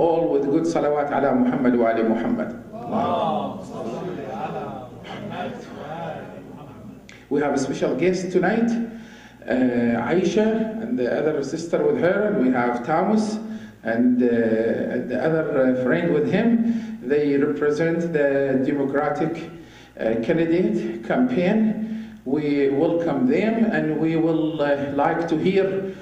all with good salawat ala Muhammad wa ali Muhammad. We have a special guest tonight, Aisha and the other sister with her, and we have Thomas and the other friend with him. They represent the Democratic candidate campaign. We welcome them, and we will like to hear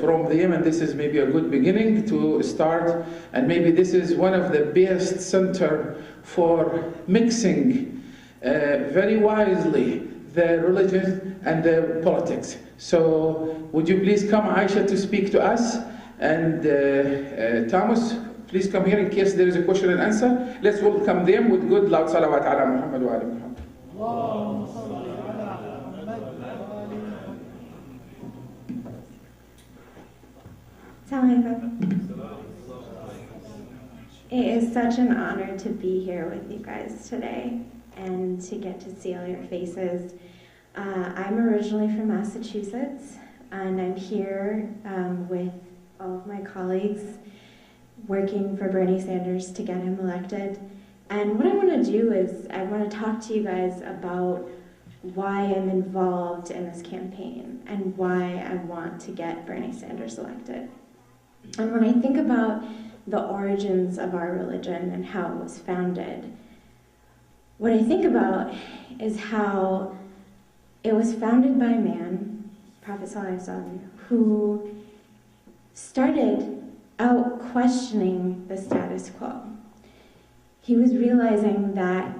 from them, and this is maybe a good beginning to start, and maybe this is one of the best center for mixing very wisely the religion and the politics. So would you please come, Aisha, to speak to us, and Thomas, please come here in case there is a question and answer. Let's welcome them with good loud salawat ala Muhammad wa ali Muhammad. It is such an honor to be here with you guys today and to get to see all your faces. I'm originally from Massachusetts, and I'm here with all of my colleagues working for Bernie Sanders to get him elected. And what I want to do is I want to talk to you guys about why I'm involved in this campaign and why I want to get Bernie Sanders elected. And when I think about the origins of our religion and how it was founded, what I think about is how it was founded by a man, Prophet ﷺ, who started out questioning the status quo. He was realizing that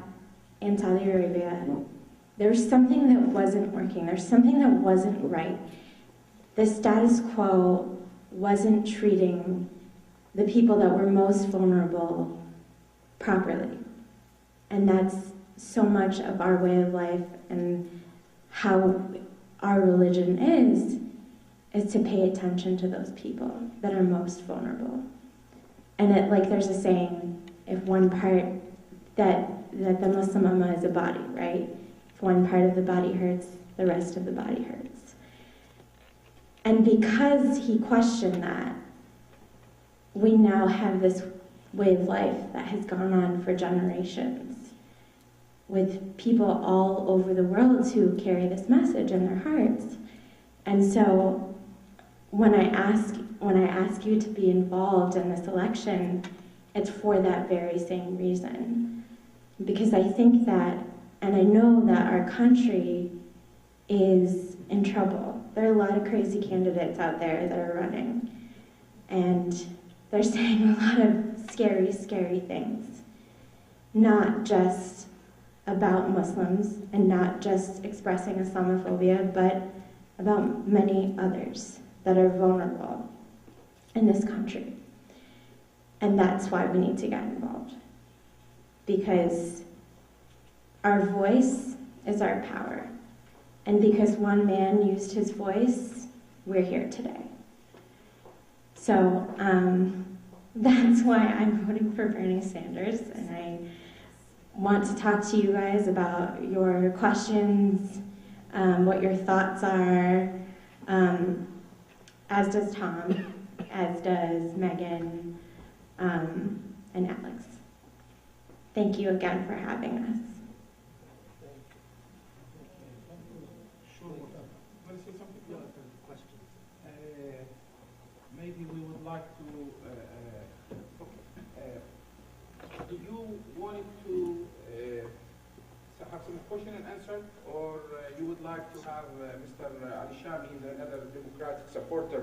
in Saudi Arabia, there was something that wasn't working, there's something that wasn't right. The status quo wasn't treating the people that were most vulnerable properly. And that's so much of our way of life and how our religion is to pay attention to those people that are most vulnerable. And like there's a saying, if one part, that the Muslim Ummah is a body, right? If one part of the body hurts, the rest of the body hurts. And because he questioned that, we now have this way of life that has gone on for generations with people all over the world who carry this message in their hearts. And so when I ask you to be involved in this election, it's for that very same reason. Because I think that, and I know that our country is in trouble. There are a lot of crazy candidates out there that are running, and they're saying a lot of scary, scary things. Not just about Muslims and not just expressing Islamophobia, but about many others that are vulnerable in this country. And that's why we need to get involved. Because our voice is our power. And because one man used his voice, we're here today. So that's why I'm voting for Bernie Sanders, and I want to talk to you guys about your questions, what your thoughts are, as does Tom, as does Megan, and Alex. Thank you again for having us. Maybe we would like to, do you want to have some question and answer, or you would like to have Mr. Ali Shami, another Democratic supporter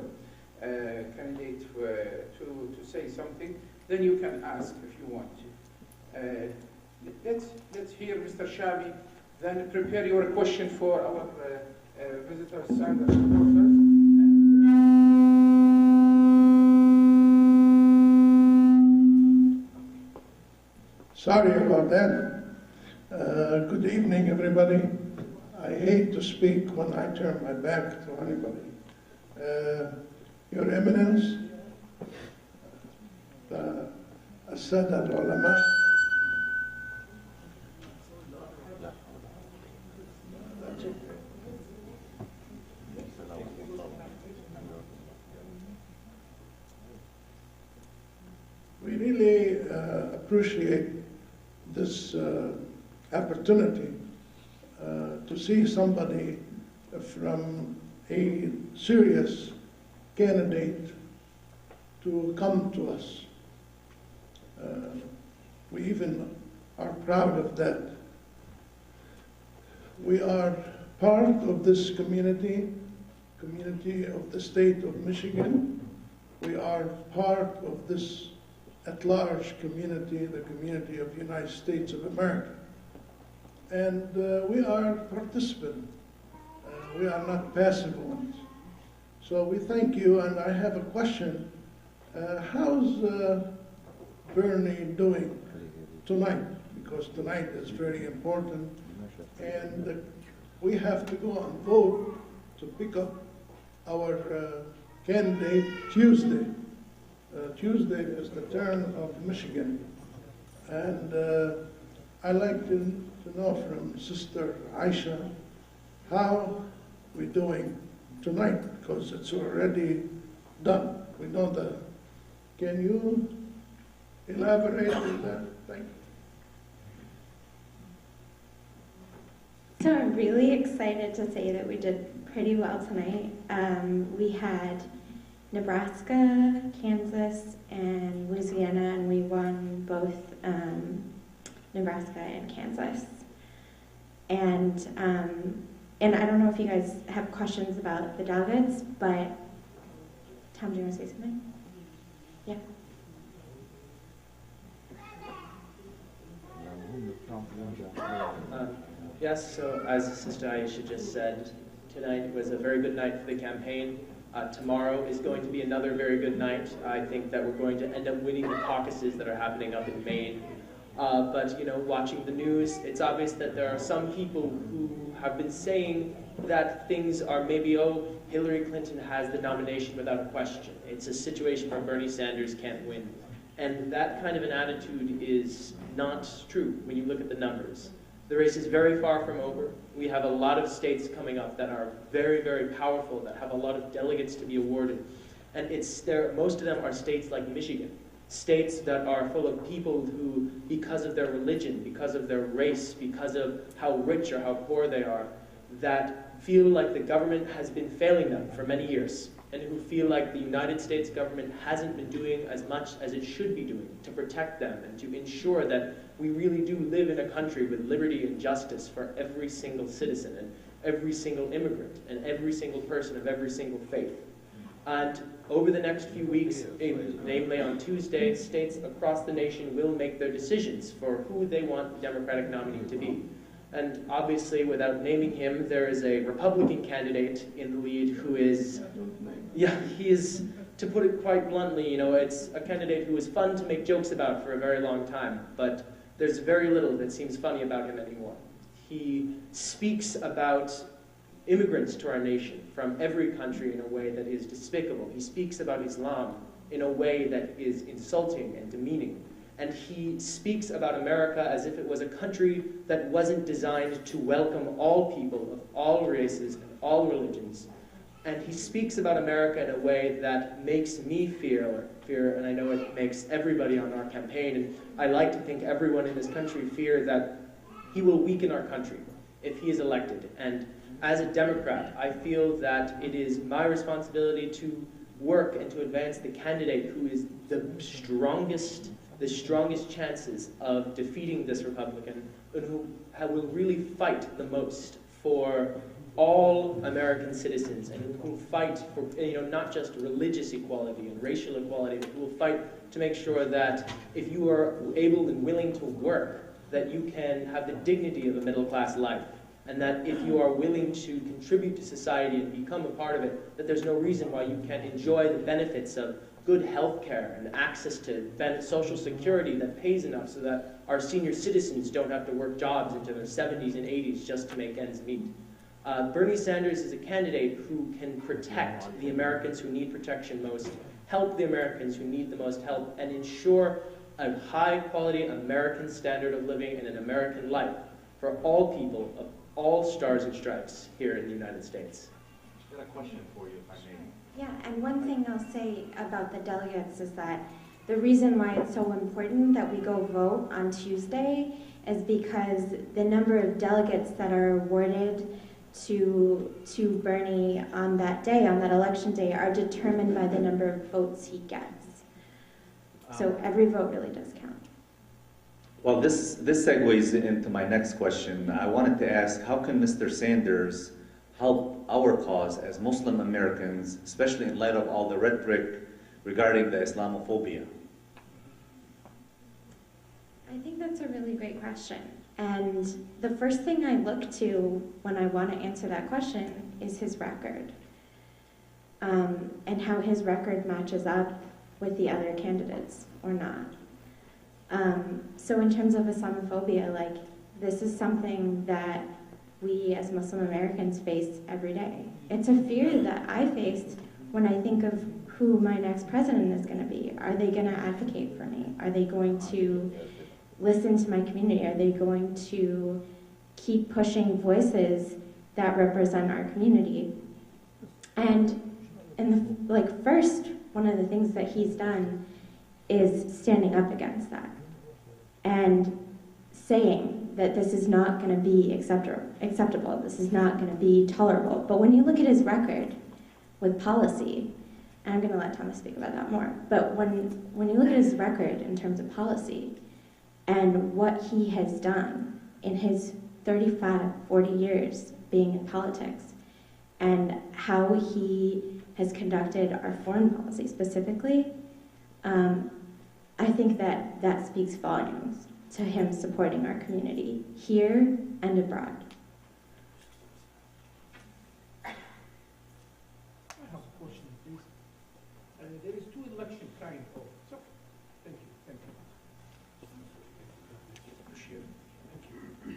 candidate, to say something? Then you can ask if you want. Let's hear Mr. Shami, then prepare your question for our visitors and supporters. Sorry about that. Good evening, everybody. I hate to speak when I turn my back to anybody. Your Eminence, the Asad al-Ulama, we really appreciate this opportunity to see somebody from a serious candidate to come to us. We even are proud of that. We are part of this community of the state of Michigan. We are part of this at-large community, the community of the United States of America. And we are participants. We are not passive ones. So we thank you, and I have a question. How's Bernie doing tonight? Because tonight is very important, and we have to go and vote to pick up our candidate Tuesday. Tuesday is the turn of Michigan, and I'd like to know from Sister Aisha how we're doing tonight, because it's already done. We know that. Can you elaborate on that? Thank you. So I'm really excited to say that we did pretty well tonight. We had Nebraska, Kansas, and Louisiana, and we won both Nebraska and Kansas. And I don't know if you guys have questions about the delegates, but Tom, do you want to say something? Yeah. Yes, so as Sister Aisha just said, tonight was a very good night for the campaign. Tomorrow is going to be another very good night. I think that we're going to end up winning the caucuses that are happening up in Maine. But, you know, watching the news, it's obvious that there are some people who have been saying that things are maybe, oh, Hillary Clinton has the nomination without a question. It's a situation where Bernie Sanders can't win. And that kind of an attitude is not true when you look at the numbers. The race is very far from over. We have a lot of states coming up that are very, very powerful, that have a lot of delegates to be awarded. And most of them are states like Michigan, states that are full of people who, because of their religion, because of their race, because of how rich or how poor they are, that feel like the government has been failing them for many years, and who feel like the United States government hasn't been doing as much as it should be doing to protect them and to ensure that we really do live in a country with liberty and justice for every single citizen and every single immigrant and every single person of every single faith. And over the next few weeks, namely on Tuesday, states across the nation will make their decisions for who they want the Democratic nominee to be. And obviously, without naming him, there is a Republican candidate in the lead who is, he is, to put it quite bluntly, you know, it's a candidate who is fun to make jokes about for a very long time, but there's very little that seems funny about him anymore. He speaks about immigrants to our nation from every country in a way that is despicable. He speaks about Islam in a way that is insulting and demeaning. And he speaks about America as if it was a country that wasn't designed to welcome all people of all races and all religions. And he speaks about America in a way that makes me fear, and I know it makes everybody on our campaign, and I like to think everyone in this country fear that he will weaken our country if he is elected. And as a Democrat, I feel that it is my responsibility to work and to advance the candidate who is the strongest chances of defeating this Republican, and who will really fight the most for all American citizens, and who will fight for, not just religious equality and racial equality, but who will fight to make sure that if you are able and willing to work, that you can have the dignity of a middle-class life, and that if you are willing to contribute to society and become a part of it, that there's no reason why you can't enjoy the benefits of good health care and access to Social Security that pays enough so that our senior citizens don't have to work jobs into their 70s and 80s just to make ends meet. Bernie Sanders is a candidate who can protect the Americans who need protection most, help the Americans who need the most help, and ensure a high-quality American standard of living and an American life for all people of all stars and stripes here in the United States. I've got a question for you, if I may. Yeah, and one thing I'll say about the delegates is that the reason why it's so important that we go vote on Tuesday is because the number of delegates that are awarded to Bernie on that day, on that election day, are determined by the number of votes he gets. So every vote really does count. Well, this segues into my next question. I wanted to ask, how can Mr. Sanders help our cause as Muslim Americans, especially in light of all the rhetoric regarding the Islamophobia? I think that's a really great question. And the first thing I look to when I want to answer that question is his record, and how his record matches up with the other candidates or not. So in terms of Islamophobia, like, this is something that we as Muslim Americans face every day. It's a fear that I face when I think of who my next president is going to be. Are they going to advocate for me? Are they going to listen to my community? Are they going to keep pushing voices that represent our community? And first, one of the things that he's done is standing up against that and saying that this is not going to be acceptable, this is not going to be tolerable. But when you look at his record with policy, and I'm going to let Thomas speak about that more, but when you look at his record in terms of policy and what he has done in his 35, 40 years being in politics, and how he has conducted our foreign policy specifically, I think that speaks volumes to him supporting our community here and abroad. I have a question, please. There is two election kind of. So, thank you.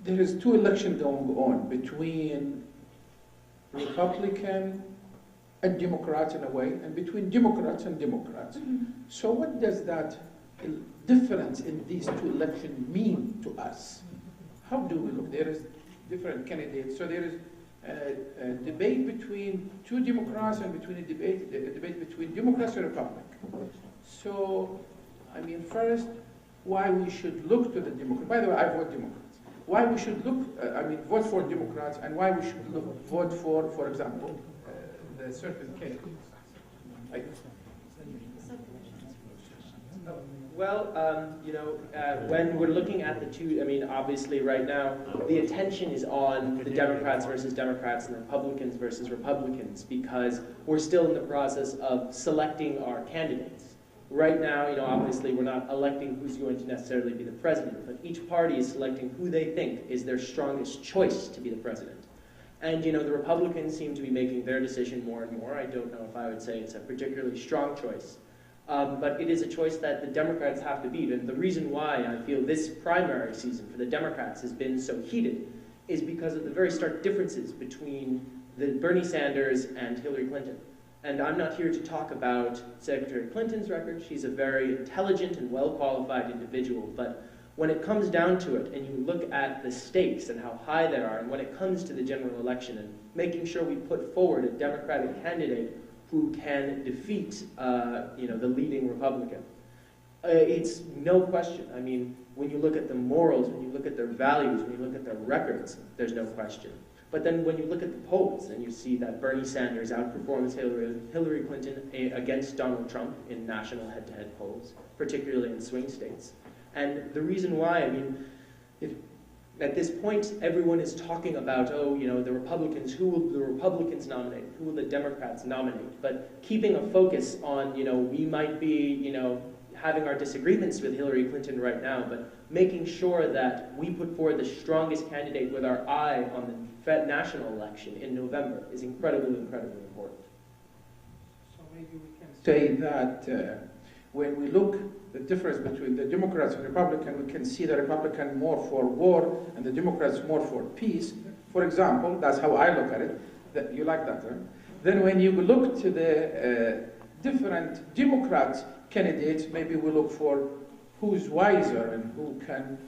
There is two elections going on between Republican and Democrats in a way, and between Democrats and Democrats. Mm-hmm. So what does that difference in these two elections mean to us? How do we look? There is different candidates. So there is a debate between two Democrats and between a debate between Democrats and Republicans. So, I mean, first, why we should look to the Democrats. By the way, I vote Democrats. Why we should look, vote for Democrats, and why we should vote for example, the certain candidates. Well, when we're looking at the two, I mean, obviously right now, the attention is on the Democrats versus Democrats and Republicans versus Republicans, because we're still in the process of selecting our candidates. Right now, obviously we're not electing who's going to necessarily be the president, but each party is selecting who they think is their strongest choice to be the president. And, the Republicans seem to be making their decision more and more. I don't know if I would say it's a particularly strong choice. But it is a choice that the Democrats have to beat. And the reason why I feel this primary season for the Democrats has been so heated is because of the very stark differences between the Bernie Sanders and Hillary Clinton. And I'm not here to talk about Secretary Clinton's record. She's a very intelligent and well-qualified individual. But when it comes down to it, and you look at the stakes and how high they are, and when it comes to the general election, and making sure we put forward a Democratic candidate who can defeat, the leading Republican, it's no question. I mean, when you look at the morals, when you look at their values, when you look at their records, there's no question. But then when you look at the polls and you see that Bernie Sanders outperforms Hillary Clinton against Donald Trump in national head-to-head polls, particularly in swing states. And the reason why, I mean, at this point, everyone is talking about, the Republicans, who will the Republicans nominate? Who will the Democrats nominate? But keeping a focus on, we might be, having our disagreements with Hillary Clinton right now, but making sure that we put forward the strongest candidate with our eye on the national election in November is incredibly, incredibly important. So maybe we can Say that when we look the difference between the Democrats and Republicans, we can see the Republican more for war and the Democrats more for peace. For example, that's how I look at it. You like that, right? Then when you look to the different Democrat candidates, maybe we look for who's wiser and who can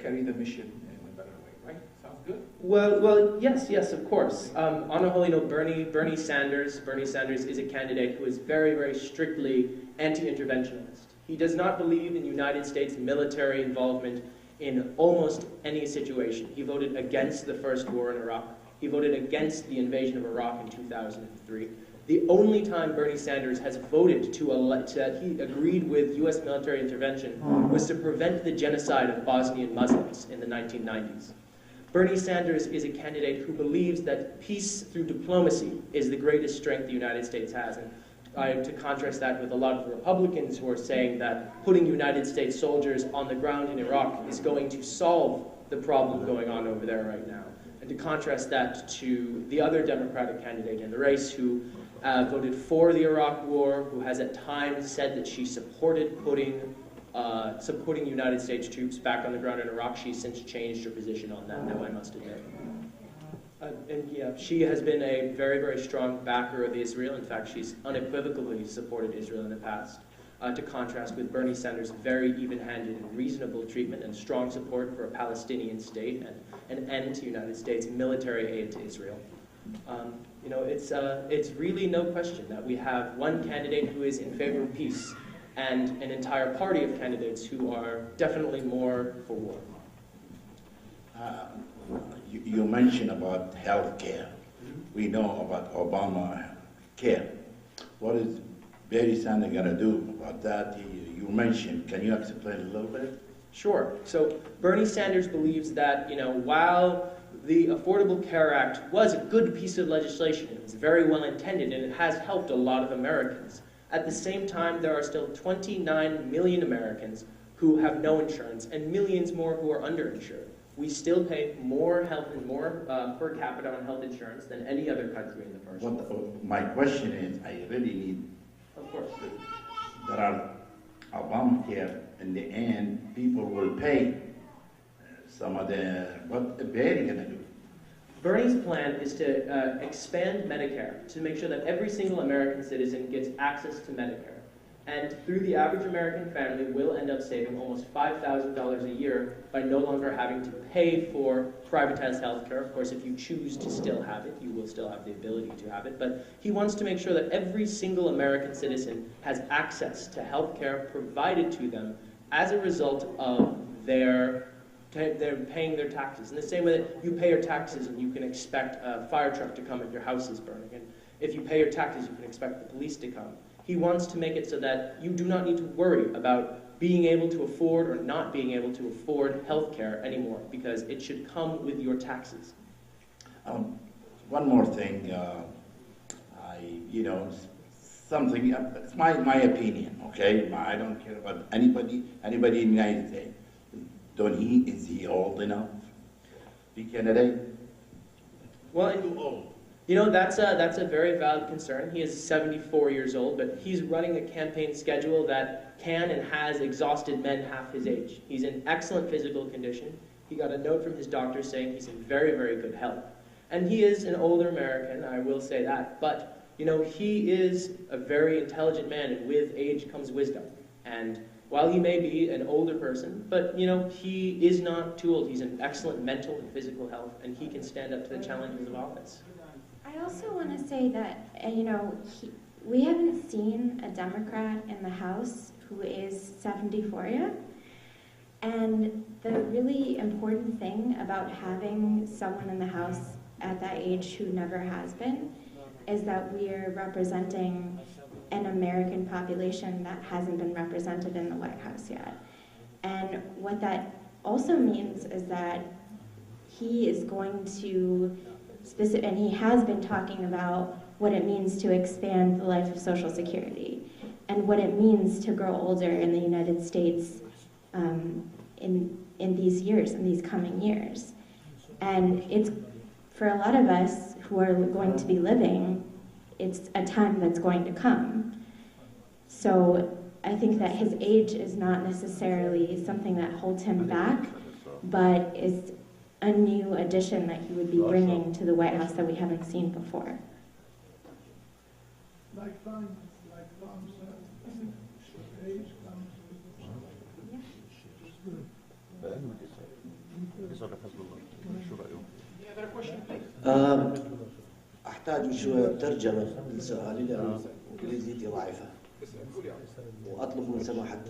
carry the mission in a better way, right? Sounds good? Well, yes, of course. On a whole, Bernie Sanders is a candidate who is very, very strictly anti-interventionalist. He does not believe in United States military involvement in almost any situation. He voted against the first war in Iraq. He voted against the invasion of Iraq in 2003. The only time Bernie Sanders has voted that he agreed with U.S. military intervention was to prevent the genocide of Bosnian Muslims in the 1990s. Bernie Sanders is a candidate who believes that peace through diplomacy is the greatest strength the United States has. And to contrast that with a lot of the Republicans who are saying that putting United States soldiers on the ground in Iraq is going to solve the problem going on over there right now. And to contrast that to the other Democratic candidate in the race who voted for the Iraq War, who has at times said that she supported supporting United States troops back on the ground in Iraq. She's since changed her position on that now, I must admit. And yeah, she has been a very, very strong backer of Israel. In fact, she's unequivocally supported Israel in the past, to contrast with Bernie Sanders' very even-handed and reasonable treatment and strong support for a Palestinian state and an end to United States military aid to Israel. You know, it's really no question that we have one candidate who is in favor of peace and an entire party of candidates who are definitely more for war. You mentioned about health care. We know about Obama care. What is Bernie Sanders going to do about that? You mentioned, can you explain a little bit? Sure. So Bernie Sanders believes that, you know, while the Affordable Care Act was a good piece of legislation, it was very well intended, and it has helped a lot of Americans, at the same time there are still 29 million Americans who have no insurance and millions more who are underinsured. We still pay more health and more per capita on health insurance than any other country in the first world. My question is, I really need, of course, there are Obamacare, in the end, people will pay some of the, what Bernie going to do? Bernie's plan is to expand Medicare to make sure that every single American citizen gets access to Medicare. And through the average American family will end up saving almost $5,000 a year by no longer having to pay for privatized health care. Of course, if you choose to still have it, you will still have the ability to have it. But he wants to make sure that every single American citizen has access to health care provided to them as a result of they're paying their taxes. In the same way that you pay your taxes and you can expect a fire truck to come if your house is burning. And if you pay your taxes, you can expect the police to come. He wants to make it so that you do not need to worry about being able to afford or not being able to afford health care anymore, because it should come with your taxes. One more thing, something, it's my opinion, okay? I don't care about anybody in the United States. Is he old enough to be candidate? Well, Too old. You know, that's a very valid concern. He is 74 years old, but he's running a campaign schedule that can and has exhausted men half his age. He's in excellent physical condition. He got a note from his doctor saying he's in very, very good health. And he is an older American, I will say that. But, you know, he is a very intelligent man, and with age comes wisdom. And while he may be an older person, but, you know, he is not too old. He's in excellent mental and physical health, and he can stand up to the challenges of office. I also want to say that, we haven't seen a Democrat in the House who is 74 yet. And the really important thing about having someone in the House at that age who never has been is that we are representing an American population that hasn't been represented in the White House yet. And what that also means is that he is going to and he has been talking about what it means to expand the life of Social Security and what it means to grow older in the United States in these years, in these coming years. And it's, for a lot of us who are going to be living, it's a time that's going to come. So I think that his age is not necessarily something that holds him back, but is a new addition that he would be bringing to the White House that we haven't seen before. Like Tom said, age comes أحتاج شوية ترجمة لسؤالي لأن إنجليزيتي ضعيفة. وأطلب من سماحة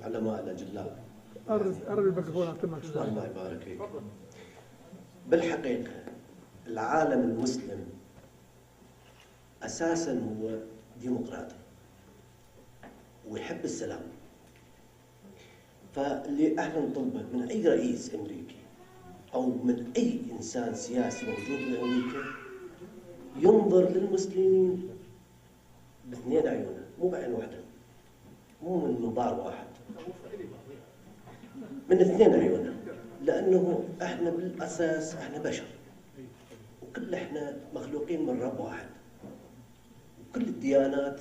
العلماء الأجلاء قرب الميكروفون أكتمك شوي. الله يبارك فيك. بالحقيقة العالم المسلم أساساً هو ديمقراطي ويحب السلام. فاللي احنا نطلبه من أي رئيس أمريكي أو من أي إنسان سياسي موجود في أمريكا ينظر للمسلمين باثنين عيونه، مو بعين واحدة، مو من منظار واحد، من اثنين عيونه، لأنه احنا بالأساس احنا بشر وكل احنا مخلوقين من رب واحد، وكل الديانات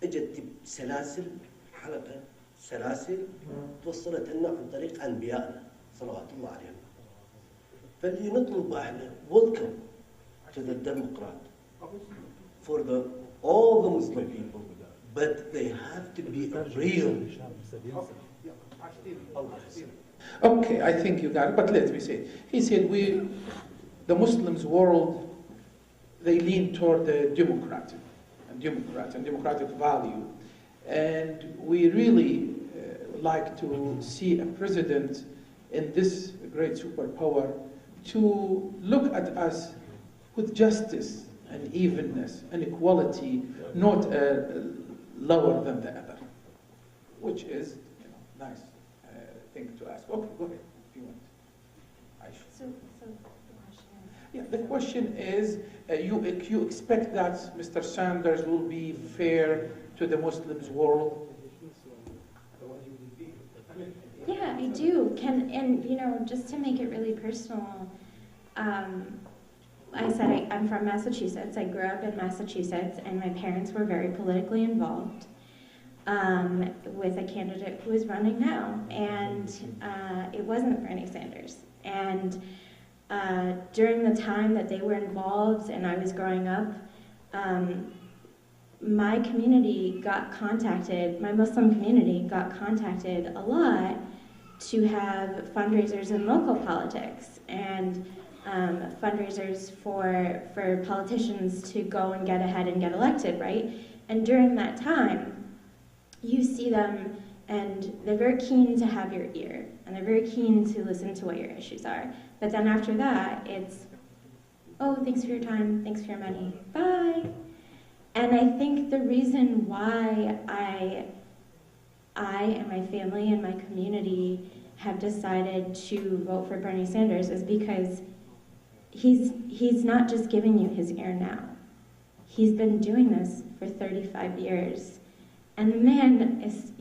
اجت بسلاسل، حلقة سلاسل توصلت لنا عن طريق أنبيائنا صلوات الله عليهم. فاللي نطلب احنا welcome to the Democrat for all the Muslim people, but they have to be real. Okay, I think you got it, but let me say. He said the Muslims world, they lean toward the democratic value. And we really like to see a president in this great superpower to look at us with justice and evenness and equality, not lower than the other, which is nice thing to ask. Okay, go ahead if you want. So the question is? Yeah, the question is, you expect that Mr. Sanders will be fair to the Muslims world? Yeah, I do. And just to make it really personal, I said I'm from Massachusetts. I grew up in Massachusetts, and my parents were very politically involved with a candidate who is running now, and it wasn't Bernie Sanders. And during the time that they were involved and I was growing up, my community got contacted, my Muslim community got contacted a lot to have fundraisers in local politics and fundraisers for politicians to go and get ahead and get elected, right? And during that time, you see them and they're very keen to have your ear and they're very keen to listen to what your issues are. But then after that, it's, oh, thanks for your time, thanks for your money, bye. And I think the reason why I and my family and my community have decided to vote for Bernie Sanders is because he's not just giving you his ear now. He's been doing this for 35 years. And the man is,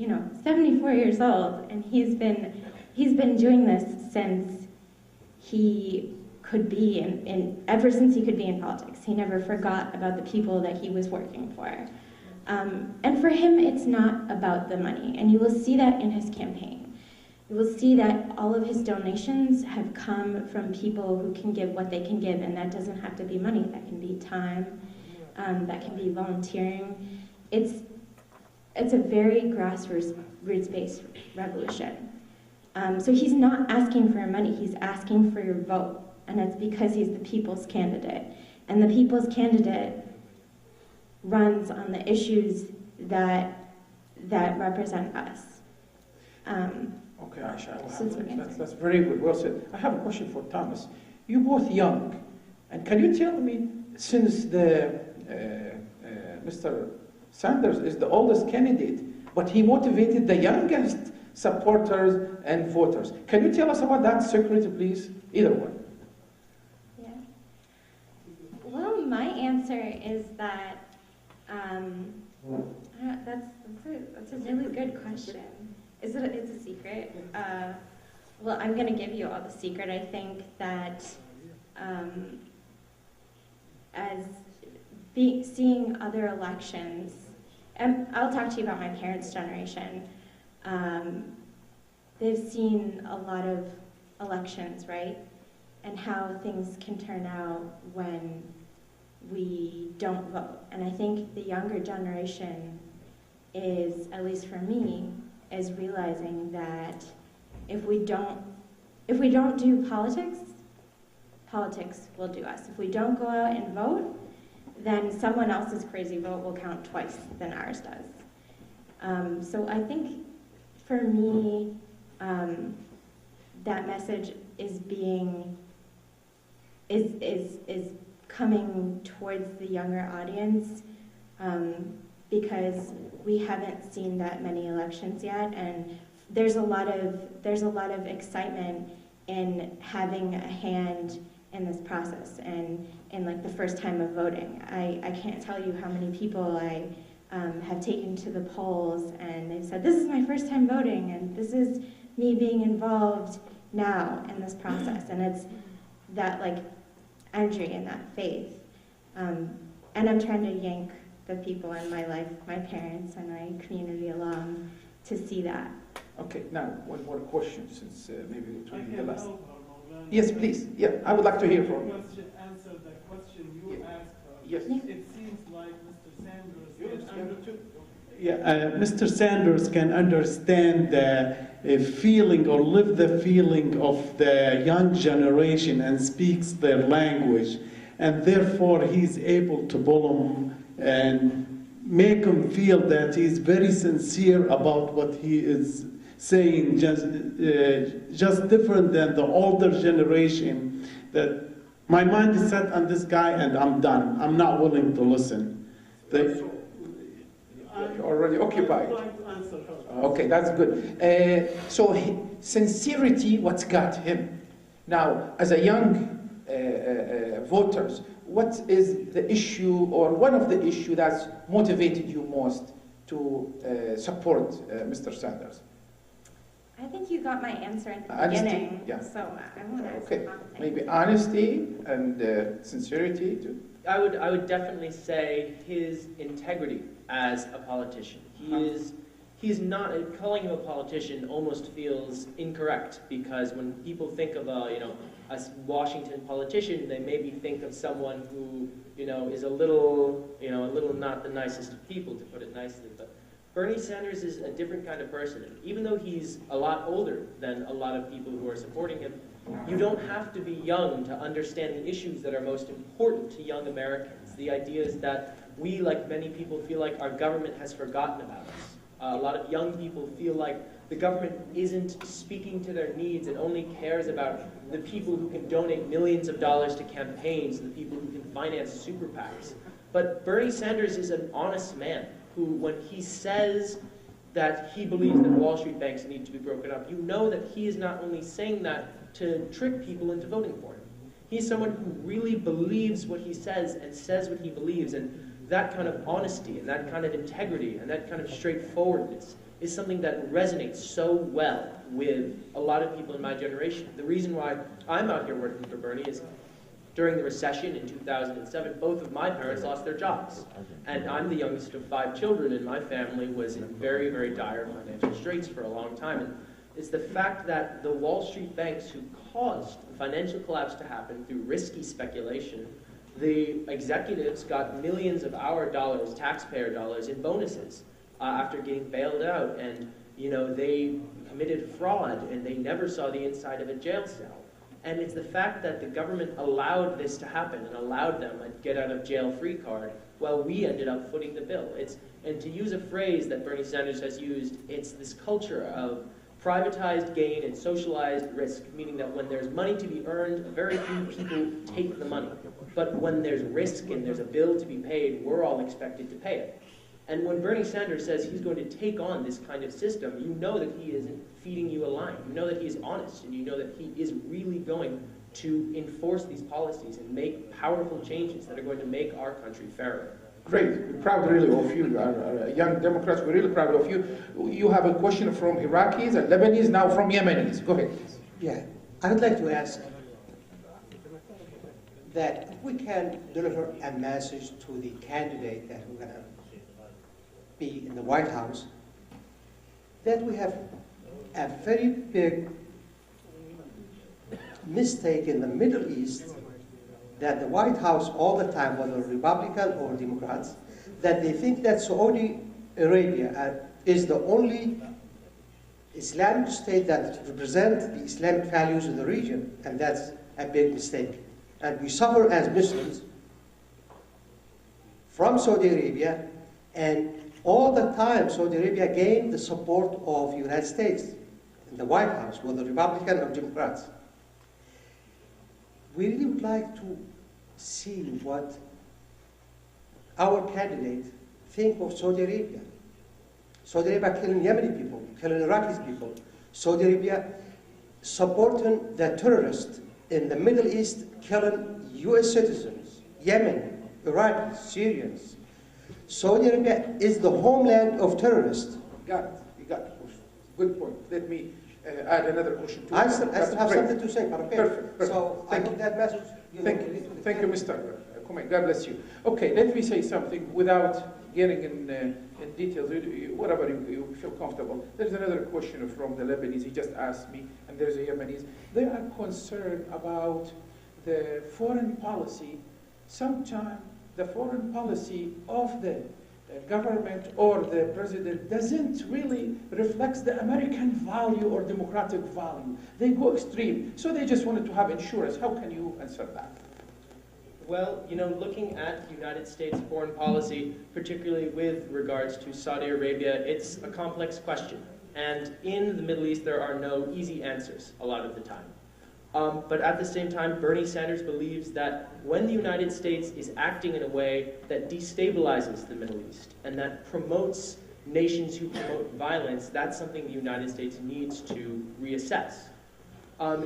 74 years old, and he's been doing this since he could be ever since he could be in politics. He never forgot about the people that he was working for. And for him, it's not about the money. And you will see that in his campaign. You will see that all of his donations have come from people who can give what they can give, and that doesn't have to be money. That can be time, that can be volunteering. It's a very grassroots-based revolution. So he's not asking for your money, he's asking for your vote. And that's because he's the people's candidate. And the people's candidate runs on the issues that represent us. Okay, Aisha, that's very good, well said. I have a question for Thomas. You're both young, and can you tell me, since Mr. Sanders is the oldest candidate, but he motivated the youngest supporters and voters. Can you tell us about that secret, please? Either one. Yeah. Well, my answer is that that's a really good question. It's a secret. Well, I'm going to give you all the secret. I think that seeing other elections, and I'll talk to you about my parents' generation. They've seen a lot of elections, right? And how things can turn out when we don't vote. And I think the younger generation is, at least for me, is realizing that if we don't do politics, politics will do us. If we don't go out and vote, then someone else's crazy vote will count twice than ours does. So I think for me, that message is coming towards the younger audience because we haven't seen that many elections yet, and there's a lot of excitement in having a hand in this process and in like the first time of voting. I can't tell you how many people I have taken to the polls and they've said, this is my first time voting and this is me being involved now in this process. And it's that like energy and that faith. And I'm trying to yank the people in my life, my parents and my community along to see that. Okay, now one more question since maybe it will be the last. Yes, please. Yeah, I would like to hear from you. Answer the question you asked her. Yes. It seems like Mr. Sanders Mr. Sanders can understand the feeling or live the feeling of the young generation and speaks their language, and therefore he's able to pull them and make them feel that he's very sincere about what he is saying, just different than the older generation, that my mind is set on this guy and I'm done. I'm not willing to listen. You're already occupied. Okay, that's good. So sincerity, what's got him? Now, as a young voters, what is the issue or one of the issues that's motivated you most to support Mr. Sanders? I think you got my answer at the Honesty, beginning, yeah. so I won't ask Okay, about things. maybe honesty and sincerity too. I would definitely say his integrity as a politician. He's not, calling him a politician almost feels incorrect, because when people think of a Washington politician, they maybe think of someone who is a little not the nicest of people, to put it nicely. But Bernie Sanders is a different kind of person. Even though he's a lot older than a lot of people who are supporting him, you don't have to be young to understand the issues that are most important to young Americans. The idea is that we, like many people, feel like our government has forgotten about us. A lot of young people feel like the government isn't speaking to their needs and only cares about the people who can donate millions of dollars to campaigns and the people who can finance super PACs. But Bernie Sanders is an honest man who, when he says that he believes that Wall Street banks need to be broken up, you know that he is not only saying that to trick people into voting for him. He's someone who really believes what he says and says what he believes, and that kind of honesty and that kind of integrity and that kind of straightforwardness is something that resonates so well with a lot of people in my generation. The reason why I'm out here working for Bernie is during the recession in 2007, both of my parents lost their jobs. And I'm the youngest of 5 children, and my family was in very, very dire financial straits for a long time. And it's the fact that the Wall Street banks who caused the financial collapse to happen through risky speculation, the executives got millions of our dollars, taxpayer dollars, in bonuses after getting bailed out. And they committed fraud, and they never saw the inside of a jail cell. And it's the fact that the government allowed this to happen and allowed them a get-out-of-jail-free card while we ended up footing the bill. And to use a phrase that Bernie Sanders has used, it's this culture of privatized gain and socialized risk, meaning that when there's money to be earned, very few people take the money. But when there's risk and there's a bill to be paid, we're all expected to pay it. And when Bernie Sanders says he's going to take on this kind of system, you know that he isn't feeding you a line. You know that he is honest, and you know that he is really going to enforce these policies and make powerful changes that are going to make our country fairer. Great. We're proud really of you. Young Democrats, we're really proud of you. You have a question from Iraqis and Lebanese, now from Yemenis. Go ahead, please. Yeah, I would like to ask that if we can deliver a message to the candidate that we're going to be in the White House, that we have a very big mistake in the Middle East, that the White House all the time, whether Republican or Democrats, that they think that Saudi Arabia is the only Islamic state that represents the Islamic values in the region, and that's a big mistake. And we suffer as Muslims from Saudi Arabia, and all the time Saudi Arabia gained the support of the United States in the White House, whether Republican or Democrats. We really would like to see what our candidate think of Saudi Arabia. Saudi Arabia killing Yemeni people, killing Iraqi people. Saudi Arabia supporting the terrorists in the Middle East, killing US citizens, Yemen, Iraqis, Syrians. Saudi Arabia is the homeland of terrorists. Got it. You got it. Good point. Let me add another question to I it. still have something to say, but okay. Perfect. So I hope that message. Thank you, Mr. Kumail. God bless you. Okay, let me say something without getting in details, whatever you feel comfortable. There's another question from the Lebanese. He just asked me, and there's a Yemenis. They are concerned about the foreign policy. Sometimes the foreign policy of the government or the president doesn't really reflect the American value or democratic value. They go extreme. So they just wanted to have insurance. How can you answer that? Well, you know, looking at United States foreign policy, particularly with regards to Saudi Arabia, it's a complex question. And in the Middle East, there are no easy answers a lot of the time. But at the same time, Bernie Sanders believes that when the United States is acting in a way that destabilizes the Middle East and that promotes nations who promote violence, that's something the United States needs to reassess.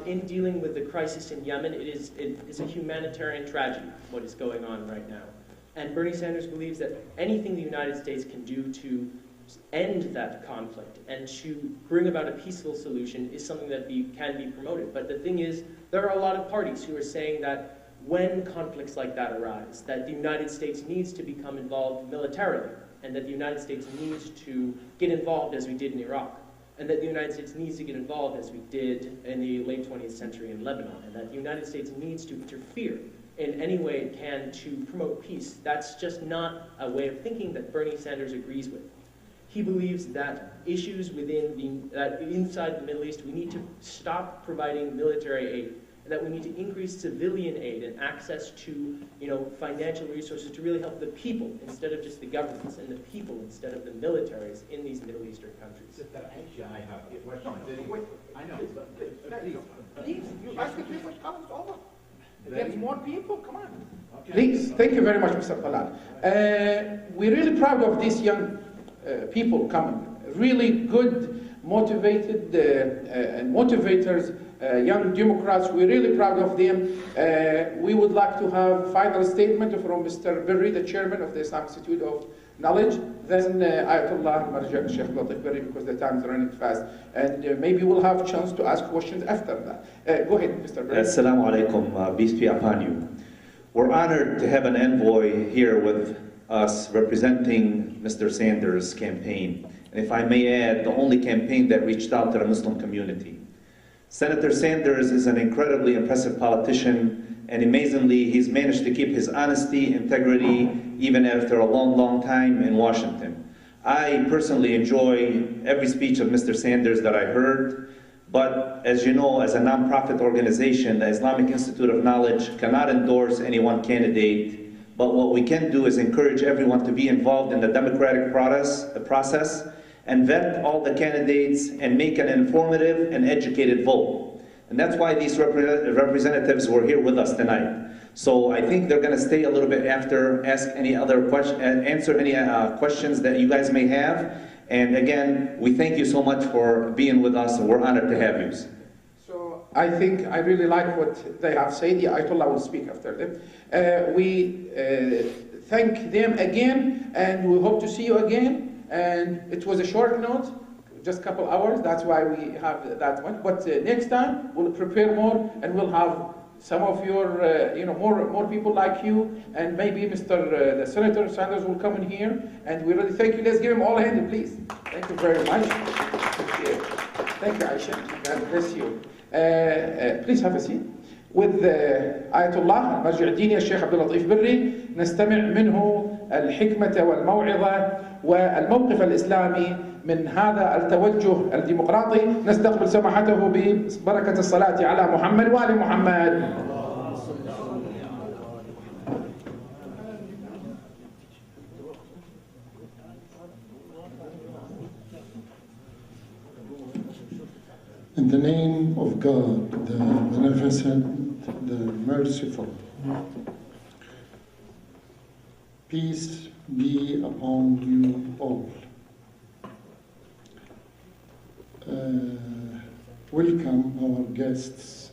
In dealing with the crisis in Yemen, it is a humanitarian tragedy, what is going on right now. And Bernie Sanders believes that anything the United States can do to end that conflict and to bring about a peaceful solution is something that can be promoted. But the thing is, there are a lot of parties who are saying that when conflicts like that arise, that the United States needs to become involved militarily, and that the United States needs to get involved as we did in Iraq, and that the United States needs to get involved as we did in the late 20th century in Lebanon, and that the United States needs to interfere in any way it can to promote peace. That's just not a way of thinking that Bernie Sanders agrees with. He believes that issues inside the Middle East, we need to stop providing military aid, and that we need to increase civilian aid and access to, financial resources to really help the people instead of just the governments, and the people instead of the militaries in these Middle Eastern countries. I have a question. I know. Please, you ask the people to come over. There's more people, come on. Okay. Please, thank you very much, Mr. Talal. We're really proud of these young people coming. Really good, motivated and motivators, young Democrats. We're really proud of them. We would like to have a final statement from Mr. Berry, the chairman of the Islamic Institute of Knowledge. Then Ayatollah Marja, Sheikh Allotif Berry, because the time is running fast. And maybe we'll have a chance to ask questions after that. Go ahead, Mr. Berry. Assalamu alaikum, peace be upon you. We're honored to have an envoy here with us representing Mr. Sanders' campaign. And if I may add, the only campaign that reached out to the Muslim community. Senator Sanders is an incredibly impressive politician, and amazingly, he's managed to keep his honesty, integrity, even after a long, long time in Washington. I personally enjoy every speech of Mr. Sanders that I heard, but as you know, as a nonprofit organization, the Islamic Institute of Knowledge cannot endorse any one candidate. But what we can do is encourage everyone to be involved in the democratic process and vet all the candidates and make an informative and educated vote. And that's why these representatives were here with us tonight. So I think they're going to stay a little bit after, answer any questions that you guys may have. And again, we thank you so much for being with us, and we're honored to have you. I think I really like what they have said. The Ayatollah will speak after them. We thank them again, and we hope to see you again. And it was a short note, just a couple hours. That's why we have that one. But next time we'll prepare more, and we'll have some of your, more people like you, and maybe Mr. The Senator Sanders will come in here. And we really thank you. Let's give him all a hand, please. Thank you very much. Thank you, Aisha. God bless you. Please have a seat. With آية الله المرجع الديني الشيخ اللطيف بري نستمع منه الحكمة والموعظة والموقف الإسلامي من هذا التوجه الديمقراطي. نستقبل سماحته ببركة الصلاة على محمد وآل محمد. In the name of God, the Beneficent, the Merciful, peace be upon you all. Welcome our guests,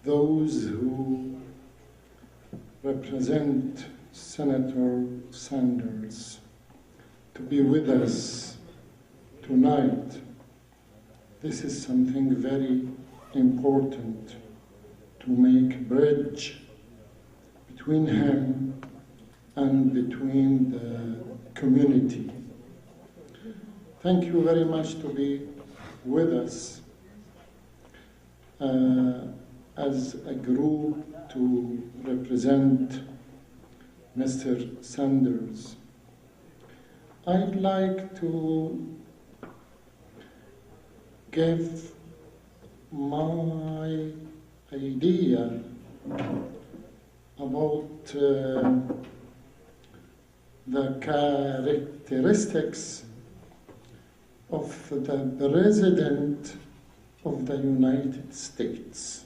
those who represent Senator Sanders, to be with us tonight. This is something very important to make a bridge between him and between the community. Thank you very much to be with us as a group to represent Mr. Sanders. I'd like to give my idea about the characteristics of the President of the United States.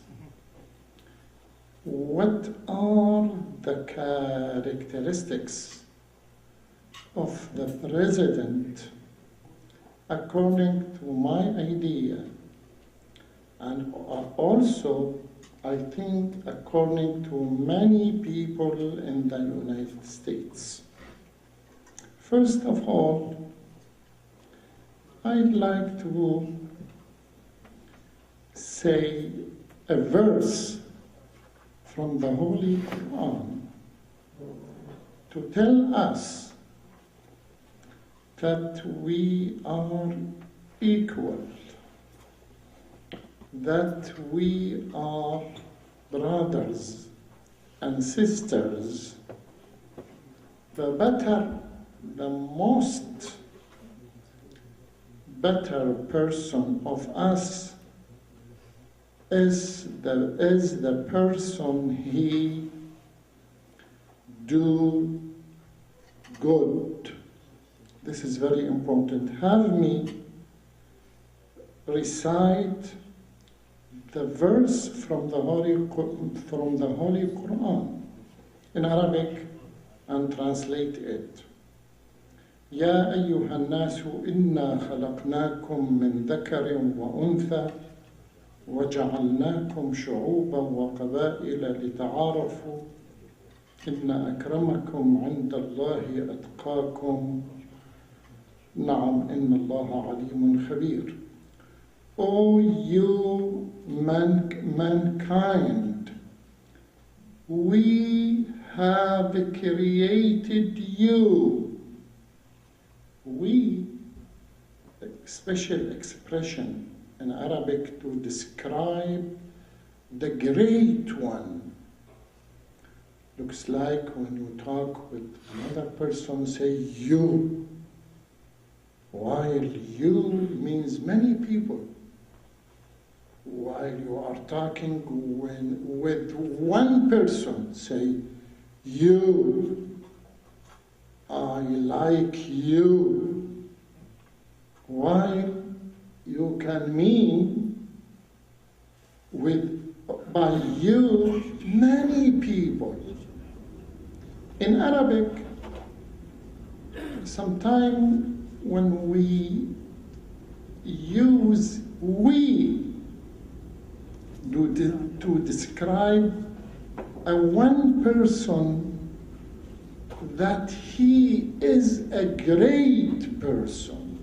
What are the characteristics of the President according to my idea, and also I think according to many people in the United States? First of all, I'd like to say a verse from the Holy Quran to tell us that we are equal, that we are brothers and sisters. The most better person of us is the person he do good. This is very important. Have me recite the verse from the Holy Quran in Arabic and translate it. يا أيها الناس إنا خلقناكم من ذكر وأنثى وجعلناكم شعوبا وقبائل لتعارفوا إن أكرمكم عند الله أتقاكم نعم إن الله عليم خبير. O you mankind, we have created you. We, a special expression in Arabic to describe the great one. Looks like when you talk with another person, say you, while you means many people. While you are talking with one person, say you. I like you. While you can mean by you many people. In Arabic, sometimes when we use we to describe a one person that he is a great person,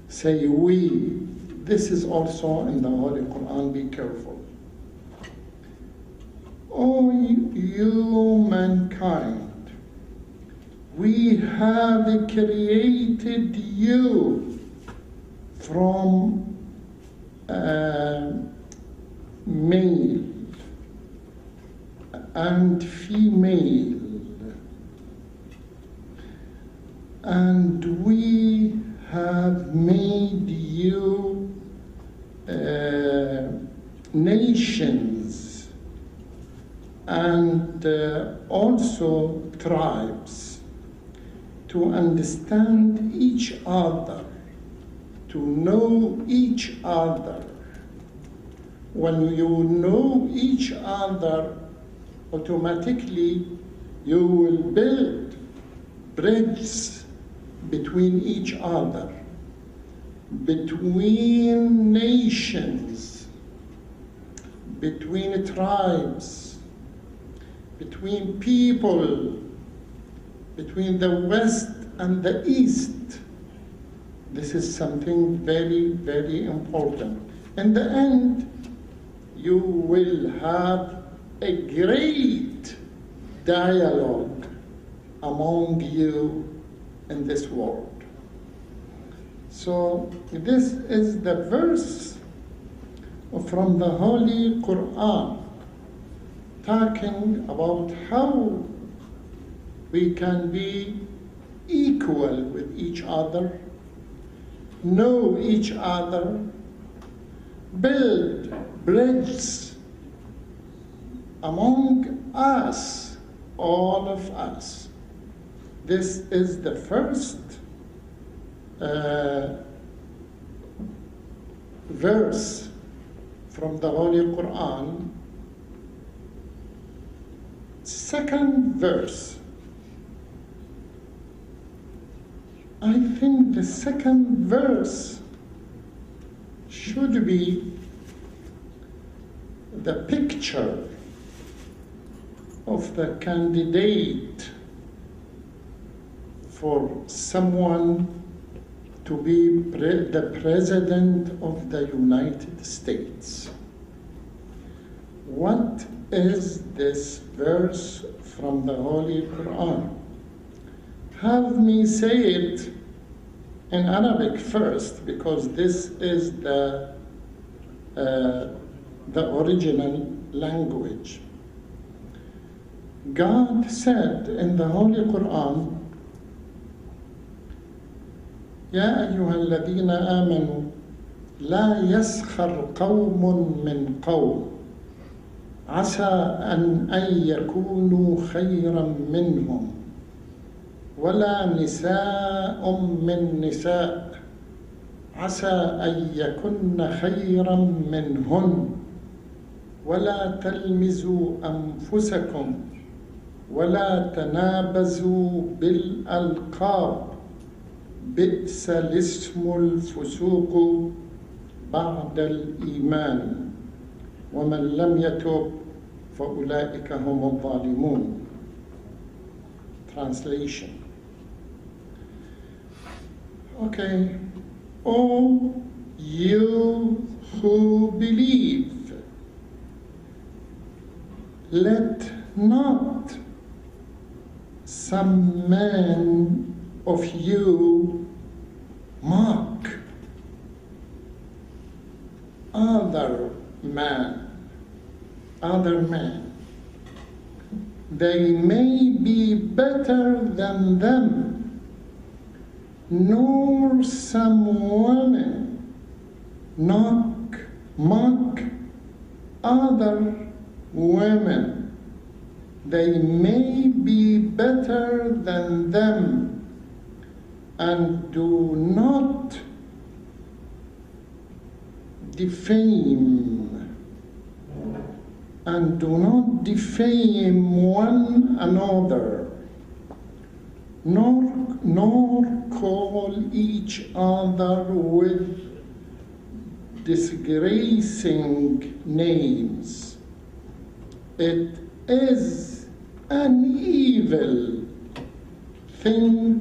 say we. This is also in the Holy Quran, be careful. O you mankind, we have created you from male and female, and we have made you nations and also tribes to understand each other, to know each other. When you know each other, automatically you will build bridges between each other, between nations, between tribes, between people, between the West and the East. This is something very, very important. In the end, you will have a great dialogue among you in this world. So this is the verse from the Holy Quran talking about how we can be equal with each other, know each other, build bridges among us, all of us. This is the first verse from the Holy Quran. Second verse. I think the second verse should be the picture of the candidate for someone to be the President of the United States. What is this verse from the Holy Quran? Have me say it in Arabic first, because this is the original language. God said in the Holy Quran, يا أيها الذين آمنوا لا يسخر قوم من قوم عسى أن يكونوا خيرا منهم ولا نساء من نساء عسى أن يكن خيرا منهن ولا تلمزوا أنفسكم ولا تنابزوا بالألقاب بئس الاسم الفسوق بعد الإيمان ومن لم يتب فأولئك هم الظالمون. Translation. Okay. O you who believe, let not some man of you mock other man. They may be better than them, nor some women mock other women. They may be better than them, and do not defame one another, nor call each other with disgracing names. It is an evil thing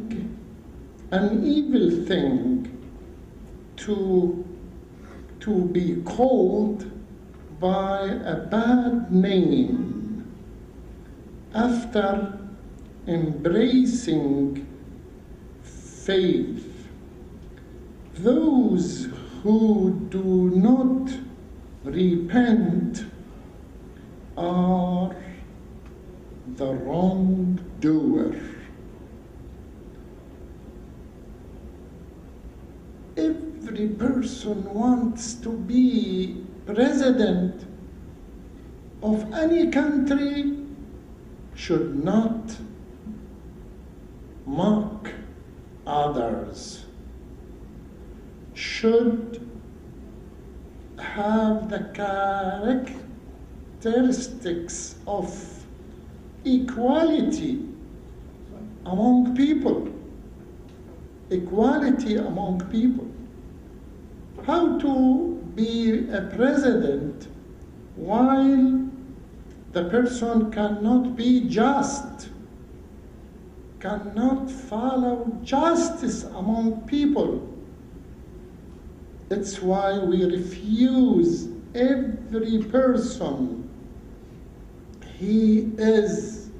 to be called by a bad name after embracing faith. Those who do not repent are the wrongdoer. Every person wants to be president of any country should not mock others, should have the characteristics of equality among people. Equality among people. How to be a president while the person cannot be just, cannot follow justice among people. That's why we refuse every person. He is